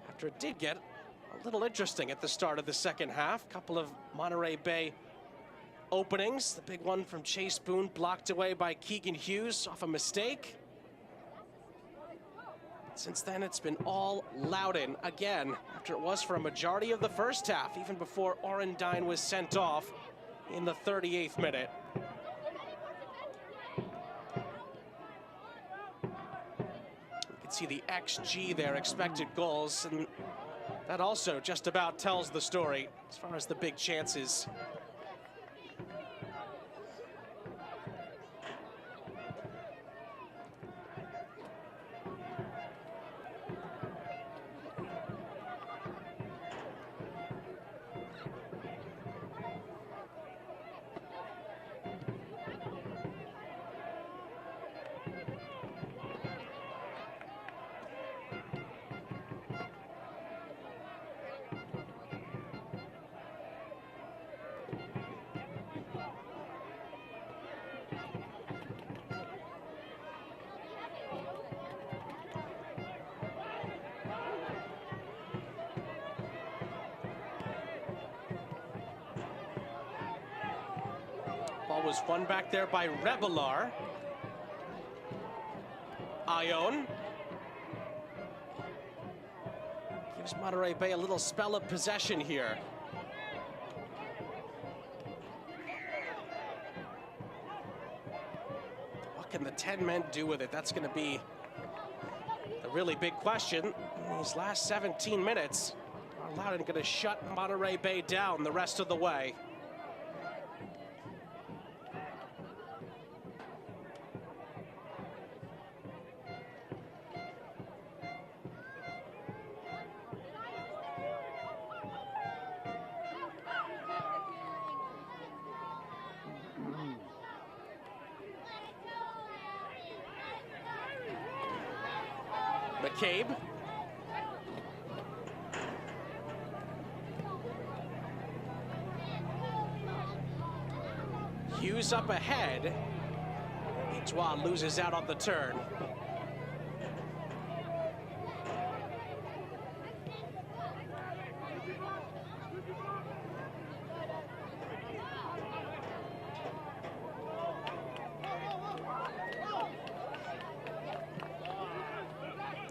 After it did get a little interesting at the start of the second half. Couple of Monterey Bay openings. The big one from Chase Boone blocked away by Keegan Hughes off a mistake. Since then, it's been all Loudoun again, after it was for a majority of the first half, even before Orendine was sent off in the 38th minute. You can see the XG there, expected goals, and that also just about tells the story as far as the big chances. Ball was won back there by Revelar. Ione gives Monterey Bay a little spell of possession here. What can the 10 men do with it? That's going to be a really big question in these last 17 minutes. Are Loudoun going to shut Monterey Bay down the rest of the way? McCabe. Hughes up ahead. Etoile loses out on the turn.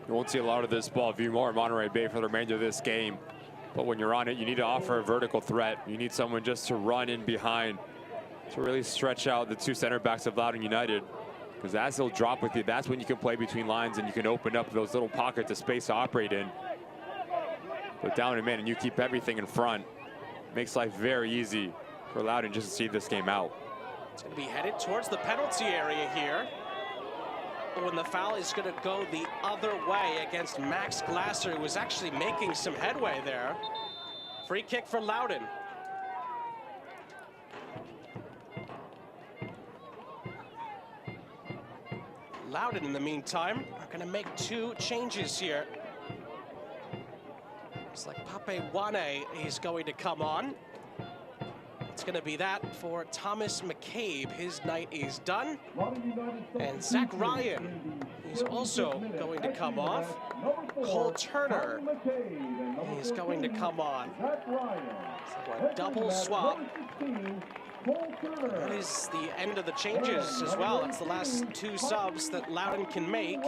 You won't see a lot of this ball view more Monterey Bay for the remainder of this game. But when you're on it, you need to offer a vertical threat. You need someone just to run in behind to really stretch out the two center backs of Loudoun United. Because as they'll drop with you, that's when you can play between lines and you can open up those little pockets of space to operate in. But down a man and you keep everything in front. Makes life very easy for Loudoun just to see this game out. It's going to be headed towards the penalty area here. When the foul is going to go the other way against Max Glasser, who was actually making some headway there. Free kick for Loudoun. Loudoun, in the meantime, are going to make two changes here. It's like Pape Wane is going to come on. It's going to be that for Thomas McCabe. His night is done. And Zach Ryan is also going to come off. Cole Turner is going to come on. So a double swap. That is the end of the changes as well. That's the last two subs that Loudoun can make.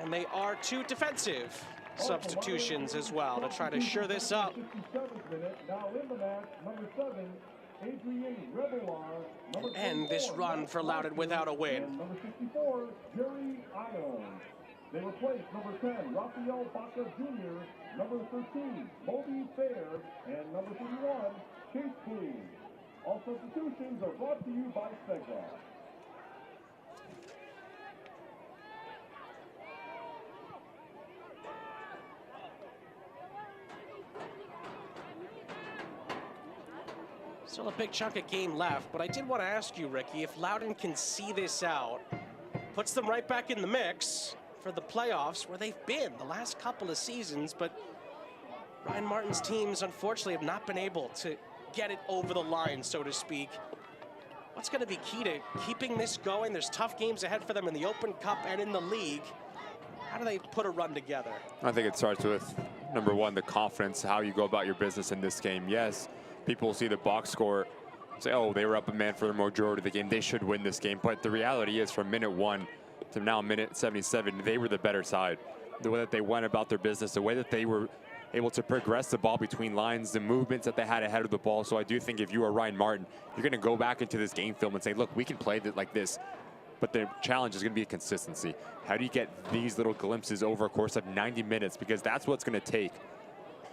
And they are two defensive substitutions as well to try to shore this up. And end this run for Loudoun without a win. They replace number 10, Rafael Baca Jr., number 13, Moby Fair, and number 31, Chase Bloom. All substitutions are brought to you by Segra. Still a big chunk of game left, but I did want to ask you, Ricky, if Loudoun can see this out, puts them right back in the mix for the playoffs where they've been the last couple of seasons, but Ryan Martin's teams unfortunately have not been able to get it over the line, so to speak. What's going to be key to keeping this going? There's tough games ahead for them in the Open Cup and in the league. How do they put a run together? I think it starts with, number one, the confidence, how you go about your business in this game. Yes, people see the box score, say, oh, they were up a man for the majority of the game, they should win this game. But the reality is, from minute 1 to now minute 77, they were the better side. The way that they went about their business, the way that they were able to progress the ball between lines, the movements that they had ahead of the ball. So I do think if you are Ryan Martin, you're going to go back into this game film and say, look, we can play it like this. But the challenge is going to be consistency. How do you get these little glimpses over a course of 90 minutes? Because that's what's going to take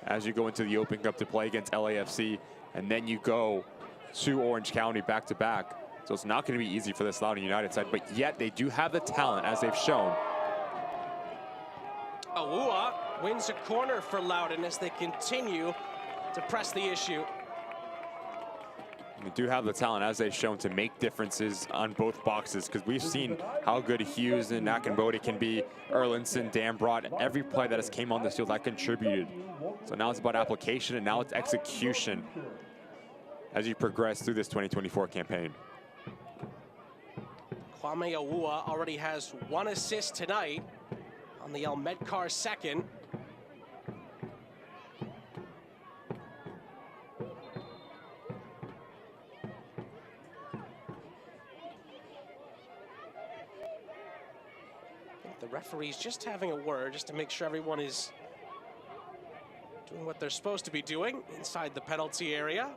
as you go into the Open Cup to play against LAFC, and then you go to Orange County back-to-back. So it's not going to be easy for this Loudoun United side, but yet they do have the talent, as they've shown. Awua wins a corner for Loudoun as they continue to press the issue. They do have the talent, as they've shown, to make differences on both boxes, because we've seen how good Hughes and Akinbode can be, Erlinson, Dambrot, every play that has came on the field that contributed. So now it's about application, and now it's execution as you progress through this 2024 campaign. Kwame Awua already has 1 assist tonight on the El Medcar second. The referee's just having a word just to make sure everyone is doing what they're supposed to be doing inside the penalty area.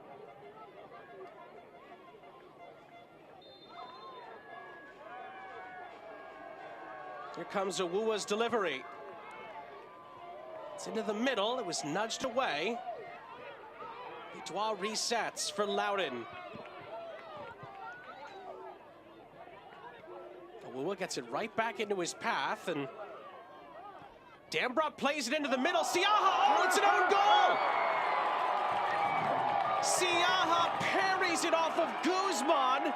Here comes Awua's delivery. It's into the middle. It was nudged away. Bitois resets for Loudoun. Awua gets it right back into his path, and Dambrot plays it into the middle. Siaha, oh, it's an own goal! Siaha parries it off of Guzman,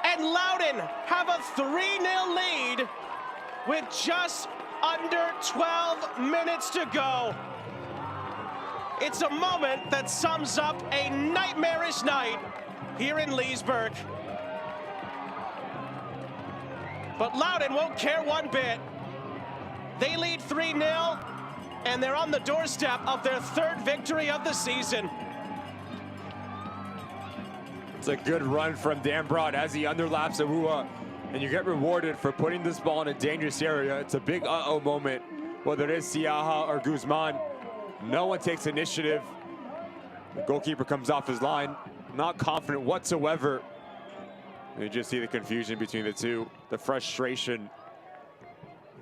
and Loudoun have a 3-0 lead with just under 12 minutes to go. It's a moment that sums up a nightmarish night here in Leesburg. But Loudoun won't care one bit. They lead 3-0, and they're on the doorstep of their 3rd victory of the season. It's a good run from Dambrot as he underlaps Awua, and you get rewarded for putting this ball in a dangerous area. It's a big uh-oh moment, whether it is Siaha or Guzman. No one takes initiative. The goalkeeper comes off his line, not confident whatsoever. You just see the confusion between the two, the frustration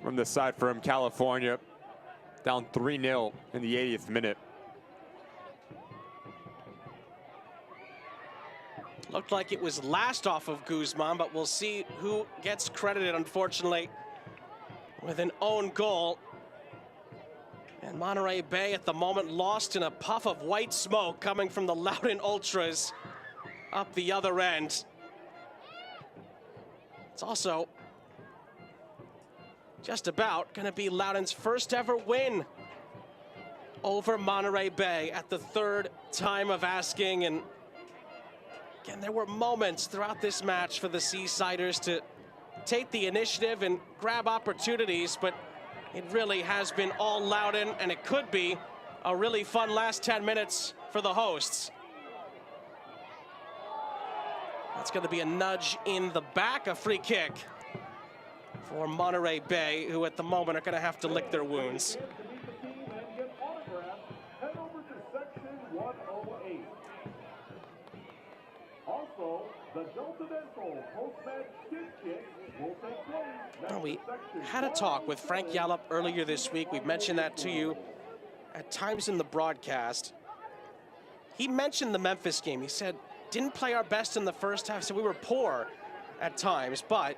from the side from California, down 3-0 in the 80th minute. Looked like it was last off of Guzman, but we'll see who gets credited, unfortunately, with an own goal. And Monterey Bay at the moment lost in a puff of white smoke coming from the Loudoun Ultras up the other end. It's also just about going to be Loudoun's first ever win over Monterey Bay at the 3rd time of asking. And again, there were moments throughout this match for the Seasiders to take the initiative and grab opportunities, but it really has been all Loudoun, and it could be a really fun last 10 minutes for the hosts. That's going to be a nudge in the back, a free kick for Monterey Bay, who at the moment are going to have to lick their wounds. Head over to section 108. Also, The Delta Dental post-match skid kick will take place. Well, we had a talk with Frank Yallop earlier this week. We've mentioned that to you at times in the broadcast. He mentioned the Memphis game. He said, didn't play our best in the first half, so we were poor at times, but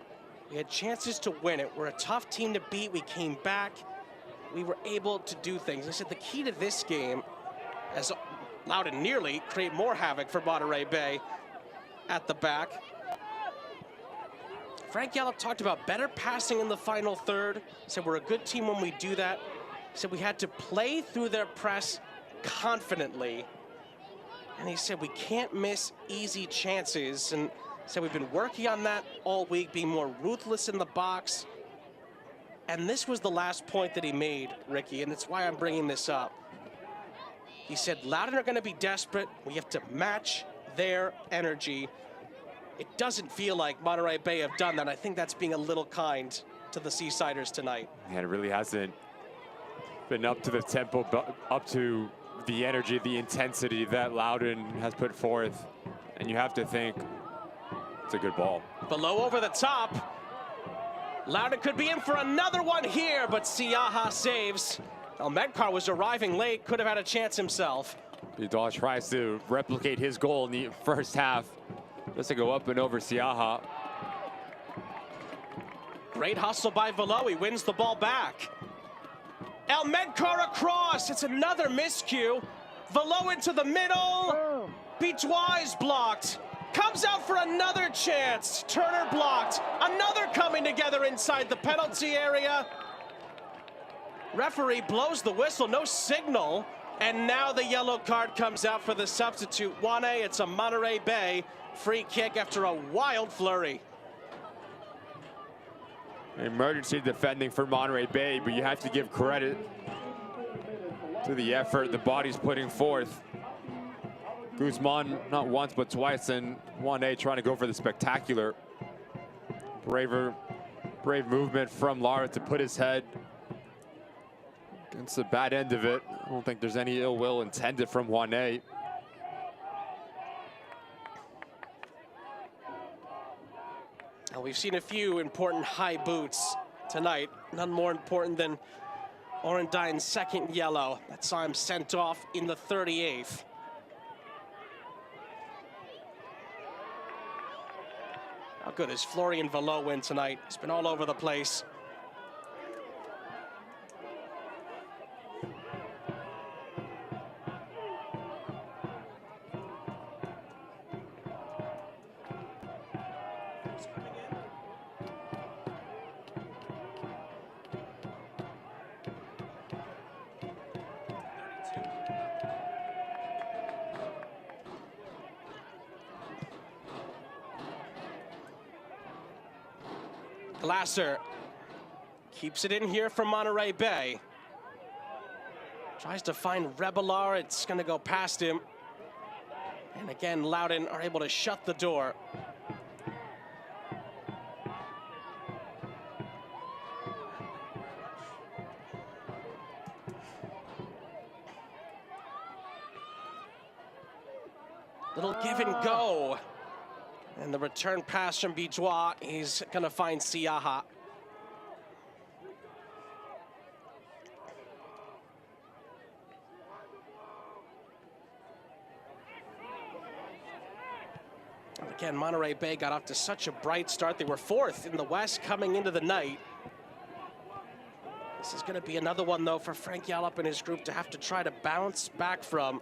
we had chances to win it. We're a tough team to beat. We came back. We were able to do things. He said the key to this game, as Loudoun nearly create more havoc for Monterey Bay at the back. Frank Yallop talked about better passing in the final third. He said we're a good team when we do that. He said we had to play through their press confidently. And he said we can't miss easy chances. And said we've been working on that all week, being more ruthless in the box. And this was the last point that he made, Ricky, and it's why I'm bringing this up. He said Loudoun are going to be desperate. We have to match their energy. It doesn't feel like Monterey Bay have done that. I think that's being a little kind to the Seasiders tonight. Yeah, it really hasn't been up to the tempo, but up to the energy, the intensity that Loudoun has put forth. And you have to think it's a good ball. Below over the top. Loudoun could be in for another one here, but Siaha saves. Medkar was arriving late, could have had a chance himself. Bidal tries to replicate his goal in the first half. Just to go up and over Siaha. Great hustle by Velo. He wins the ball back. Medkar across. It's another miscue. Velo into the middle. Bidal is blocked. Comes out for another chance. Turner blocked. Another coming together inside the penalty area. Referee blows the whistle, no signal. And now the yellow card comes out for the substitute. 1A, it's a Monterey Bay free kick after a wild flurry. Emergency defending for Monterey Bay, but you have to give credit to the effort the body's putting forth. Guzman, not once, but twice, and 1A trying to go for the spectacular. Brave movement from Lara to put his head against the bad end of it. I don't think there's any ill will intended from 1A. Well, we've seen a few important high boots tonight. None more important than Orendine's second yellow. That saw him sent off in the 38th. How good is Florian Velo win tonight? He's been all over the place. Glasser keeps it in here for Monterey Bay. Tries to find Rebelar. It's going to go past him. And again, Loudoun are able to shut the door. Little give and go. And the return pass from Bidal, he's going to find Siaha. And again, Monterey Bay got off to such a bright start. They were fourth in the West coming into the night. This is going to be another one, though, for Frank Yallop and his group to have to try to bounce back from.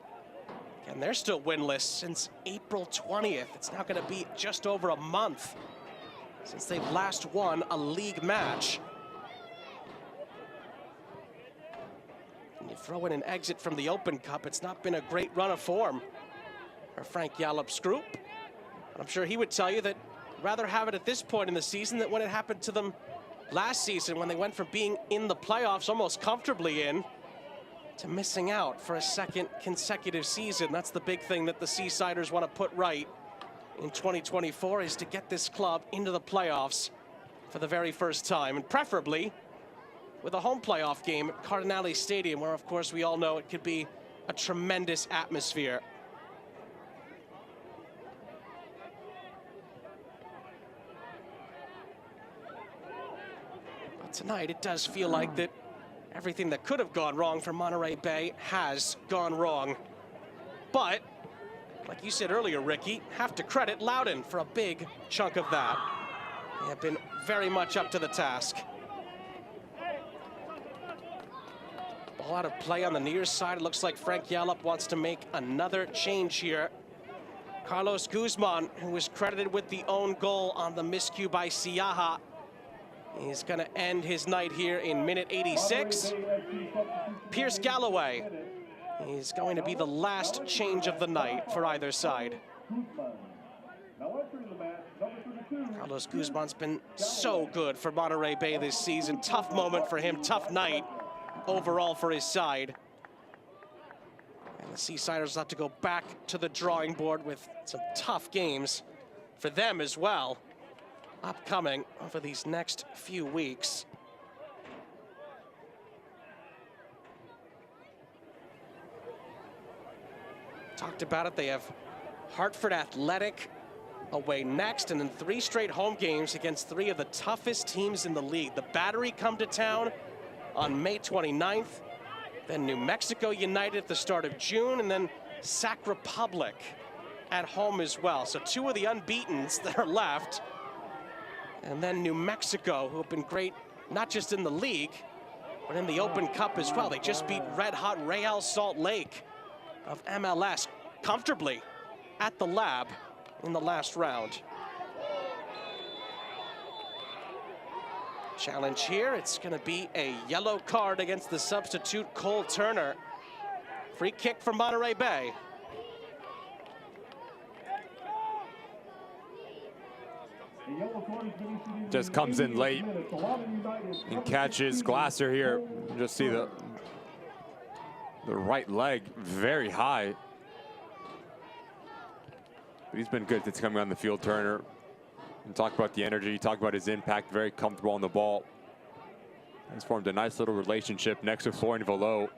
And they're still winless since April 20th. It's now going to be just over a month since they've last won a league match. And you throw in an exit from the Open Cup, it's not been a great run of form for Frank Yallop's group. And I'm sure he would tell you that rather have it at this point in the season than when it happened to them last season, when they went from being in the playoffs almost comfortably in to missing out for a second consecutive season. That's the big thing that the Seasiders want to put right in 2024, is to get this club into the playoffs for the very first time, and preferably with a home playoff game at Cardinale Stadium, where of course we all know it could be a tremendous atmosphere. Tonight, it does feel like that everything that could have gone wrong for Monterey Bay has gone wrong. But, like you said earlier, Ricky, have to credit Loudoun for a big chunk of that. They have been very much up to the task. Ball out of play on the near side. It looks like Frank Yallop wants to make another change here. Carlos Guzman, who was credited with the own goal on the miscue by Siaha, is going to end his night here in minute 86. Pierce Galloway is going to be the last change of the night for either side. Carlos Guzman's been so good for Monterey Bay this season. Tough moment for him, tough night overall for his side. And the Seasiders will have to go back to the drawing board with some tough games for them as well, upcoming over these next few weeks. Talked about it, they have Hartford Athletic away next, and then 3 straight home games against 3 of the toughest teams in the league. The Battery come to town on May 29th, then New Mexico United at the start of June, and then Sac Republic at home as well. So 2 of the unbeatens that are left. And then New Mexico, who have been great, not just in the league, but in the Open Cup as well. They just beat red-hot Real Salt Lake of MLS comfortably at the Lab in the last round. Challenge here, it's going to be a yellow card against the substitute Cole Turner. Free kick from Monterey Bay. Just comes in late and catches Glasser here. You just see the right leg very high. But he's been good since coming on the field, Turner. And talk about the energy, talk about his impact, very comfortable on the ball. He's formed a nice little relationship next to Florian Velo.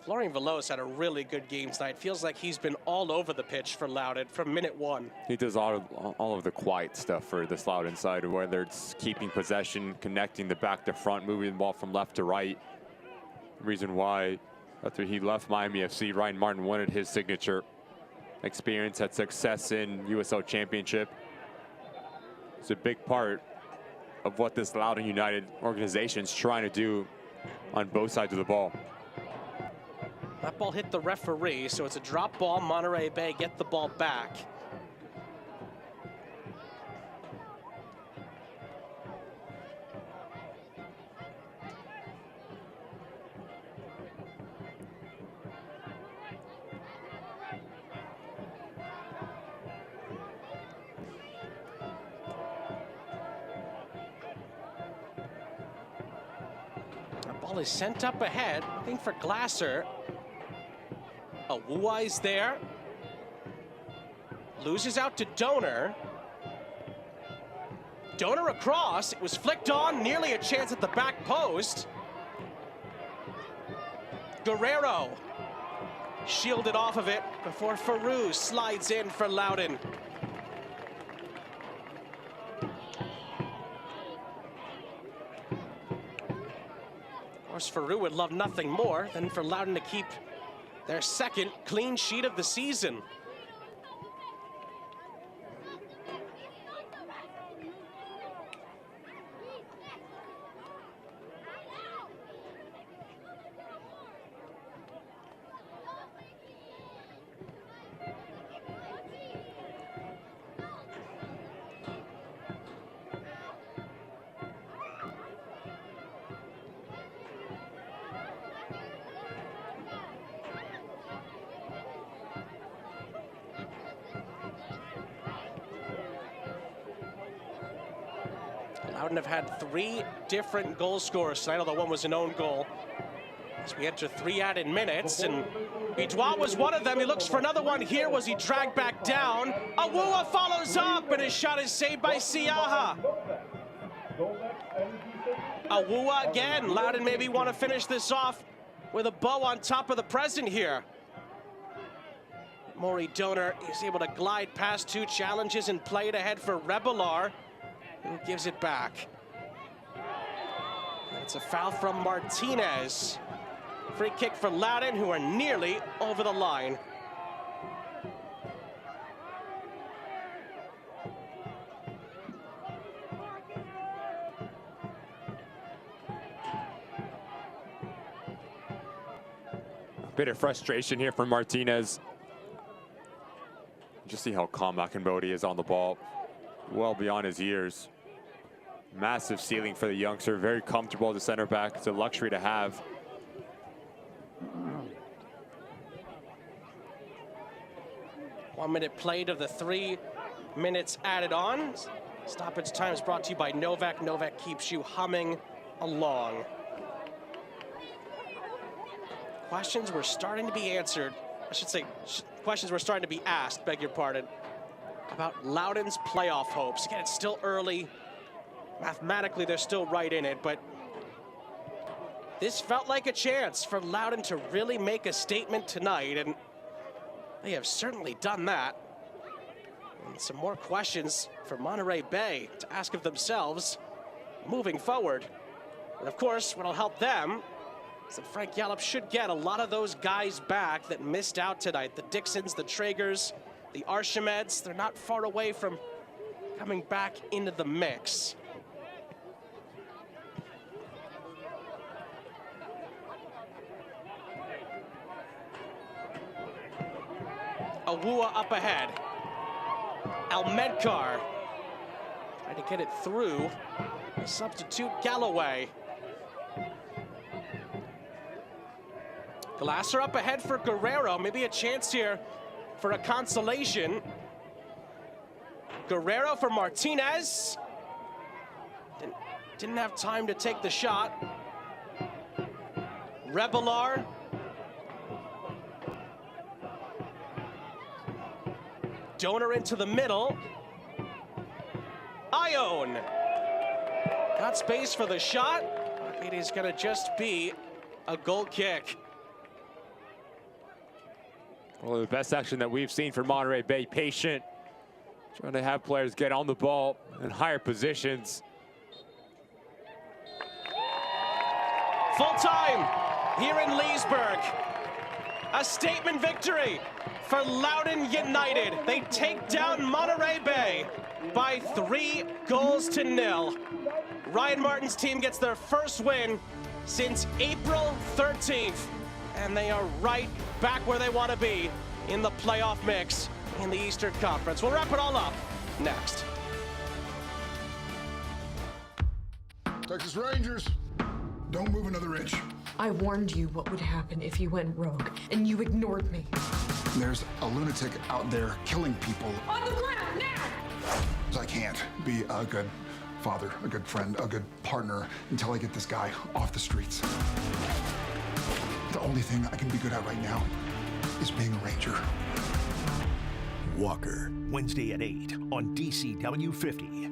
Florian Velo's had a really good game tonight. Feels like he's been all over the pitch for Loudoun from minute 1. He does all of the quiet stuff for this Loudoun side, whether it's keeping possession, connecting the back to front, moving the ball from left to right. Reason why, after he left Miami FC, Ryan Martin wanted his signature experience, had success in USL Championship. It's a big part of what this Loudoun United organization is trying to do on both sides of the ball. That ball hit the referee, so it's a drop ball. Monterey Bay get the ball back. The ball is sent up ahead, I think for Glasser. Awuwa is there. Loses out to Donor. Donor across. It was flicked on. Nearly a chance at the back post. Guerrero shielded off of it before Farouz slides in for Loudoun. Of course, Farouz would love nothing more than for Loudoun to keep their second clean sheet of the season. Loudoun have had 3 different goal scorers tonight, although one was an own goal. As we enter 3 added minutes, and Bidois was one of them. He looks for another one here. Was he dragged back down? Awuwa follows up, and his shot is saved by Siaha. Awuwa again. Loudoun maybe want to finish this off with a bow on top of the present here. Maury Donor is able to glide past two challenges and play it ahead for Rebelar, who gives it back. It's a foul from Martinez. Free kick for Loudoun, who are nearly over the line. Bit of frustration here from Martinez. Just see how calm Akinbodi is on the ball. Well beyond his years. Massive ceiling for the youngster. Very comfortable as a center back. It's a luxury to have. 1 minute played of the 3 minutes added on. Stoppage time is brought to you by Novak. Novak keeps you humming along. Questions were starting to be answered. I should say, questions were starting to be asked, beg your pardon, about Loudoun's playoff hopes. Again, it's still early. Mathematically, they're still right in it, but this felt like a chance for Loudoun to really make a statement tonight, and they have certainly done that. And some more questions for Monterey Bay to ask of themselves moving forward. And of course, what'll help them is that Frank Yallop should get a lot of those guys back that missed out tonight. The Dixons, the Traegers, the Archimeds, they're not far away from coming back into the mix. Awua up ahead. Almedkar trying to get it through. The substitute Galloway. Glasser up ahead for Guerrero. Maybe a chance here for a consolation. Guerrero for Martinez. Didn't have time to take the shot. Rebelar. Donor into the middle. Ione. Got space for the shot. It is going to just be a goal kick. Well, the best action that we've seen from Monterey Bay. Patient, trying to have players get on the ball in higher positions. Full time here in Leesburg. A statement victory for Loudoun United. They take down Monterey Bay by 3-0. Ryan Martin's team gets their first win since April 13th. And they are right back where they want to be in the playoff mix in the Eastern Conference. We'll wrap it all up next. Texas Rangers, don't move another inch. I warned you what would happen if you went rogue, and you ignored me. There's a lunatic out there killing people. On the ground, now! I can't be a good father, a good friend, a good partner until I get this guy off the streets. The only thing I can be good at right now is being a Ranger. Walker, Wednesday at 8 on DCW 50.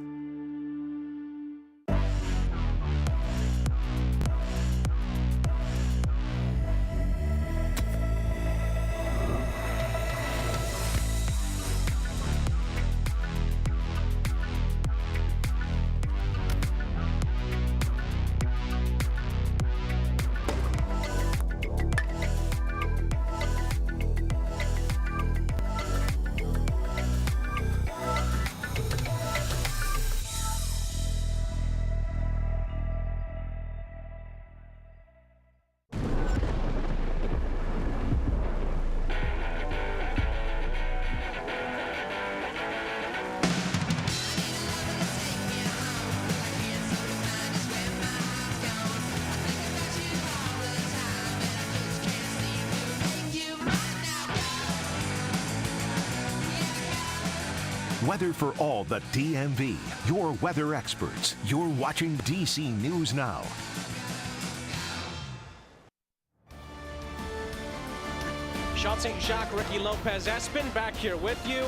Weather for all the DMV. Your weather experts. You're watching DC News Now. Sean St. Jacques, Ricky Lopez Espin back here with you.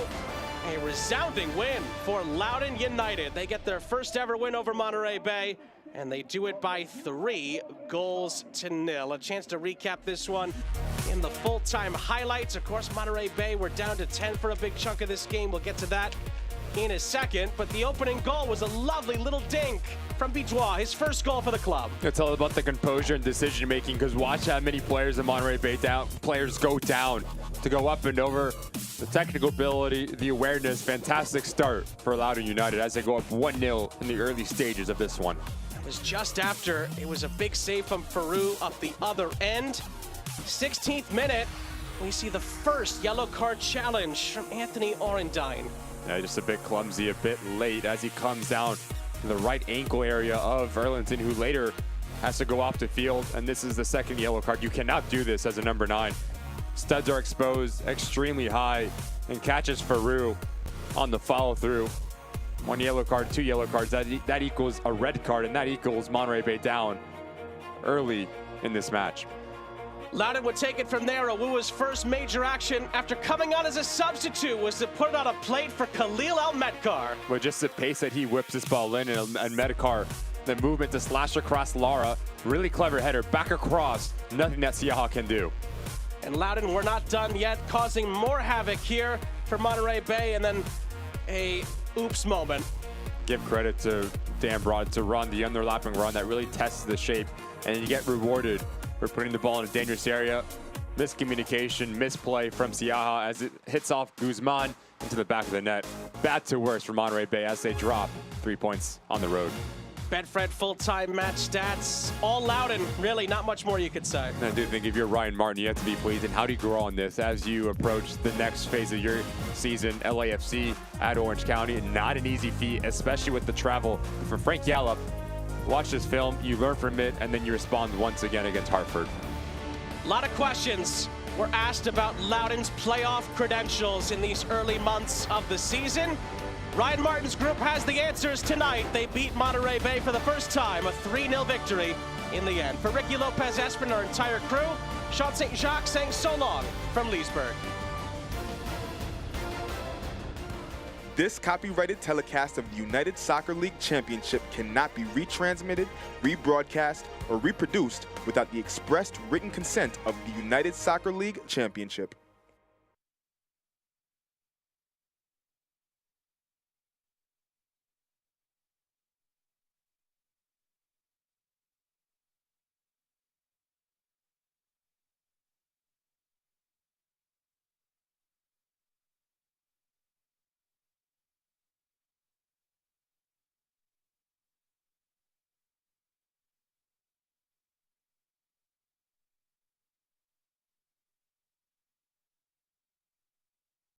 A resounding win for Loudoun United. They get their first ever win over Monterey Bay, and they do it by 3-0. A chance to recap this one in the full-time highlights. Of course, Monterey Bay were down to 10 for a big chunk of this game. We'll get to that in a second, but the opening goal was a lovely little dink from Bijois, his first goal for the club. It's all about the composure and decision making, because watch how many players in Monterey Bay players go down to go up and over. The technical ability, the awareness, fantastic start for Loudoun United as they go up 1-0 in the early stages of this one. It was just after. It was a big save from Faroux up the other end. 16th minute, we see the first yellow card challenge from Anthony Orendine. Yeah, just a bit clumsy, a bit late as he comes down in the right ankle area of Erlington, who later has to go off the field. And this is the second yellow card. You cannot do this as a number 9. Studs are exposed extremely high and catches Faroux on the follow through. 1 yellow card, 2 yellow cards. That equals a red card, and that equals Monterey Bay down early in this match. Loudoun would take it from there. Awua's first major action after coming on as a substitute was to put it on a plate for Khalil Al-Medkar. With just the pace that he whips this ball in, and Medkar, the movement to slash across Lara, really clever header, back across, nothing that Siaha can do. And Loudoun were not done yet, causing more havoc here for Monterey Bay, and then a oops moment. Give credit to Dan Broad to run the underlapping run that really tests the shape, and you get rewarded for putting the ball in a dangerous area. Miscommunication, misplay from Siaha as it hits off Guzman into the back of the net. Bad to worse for Monterey Bay as they drop 3 points on the road. Betfred full-time match stats, all Loudoun, really not much more you could say. And I do think if you're Ryan Martin, you have to be pleased. And how do you grow on this as you approach the next phase of your season? LAFC at Orange County, not an easy feat, especially with the travel. For Frank Yallop, watch this film, you learn from it, and then you respond once again against Hartford. A lot of questions were asked about Loudoun's playoff credentials in these early months of the season. Ryan Martin's group has the answers tonight. They beat Monterey Bay for the first time, a 3-0 victory in the end. For Ricky Lopez-Espen and our entire crew, Sean St. Jacques saying so long from Leesburg. This copyrighted telecast of the United Soccer League Championship cannot be retransmitted, rebroadcast, or reproduced without the expressed written consent of the United Soccer League Championship.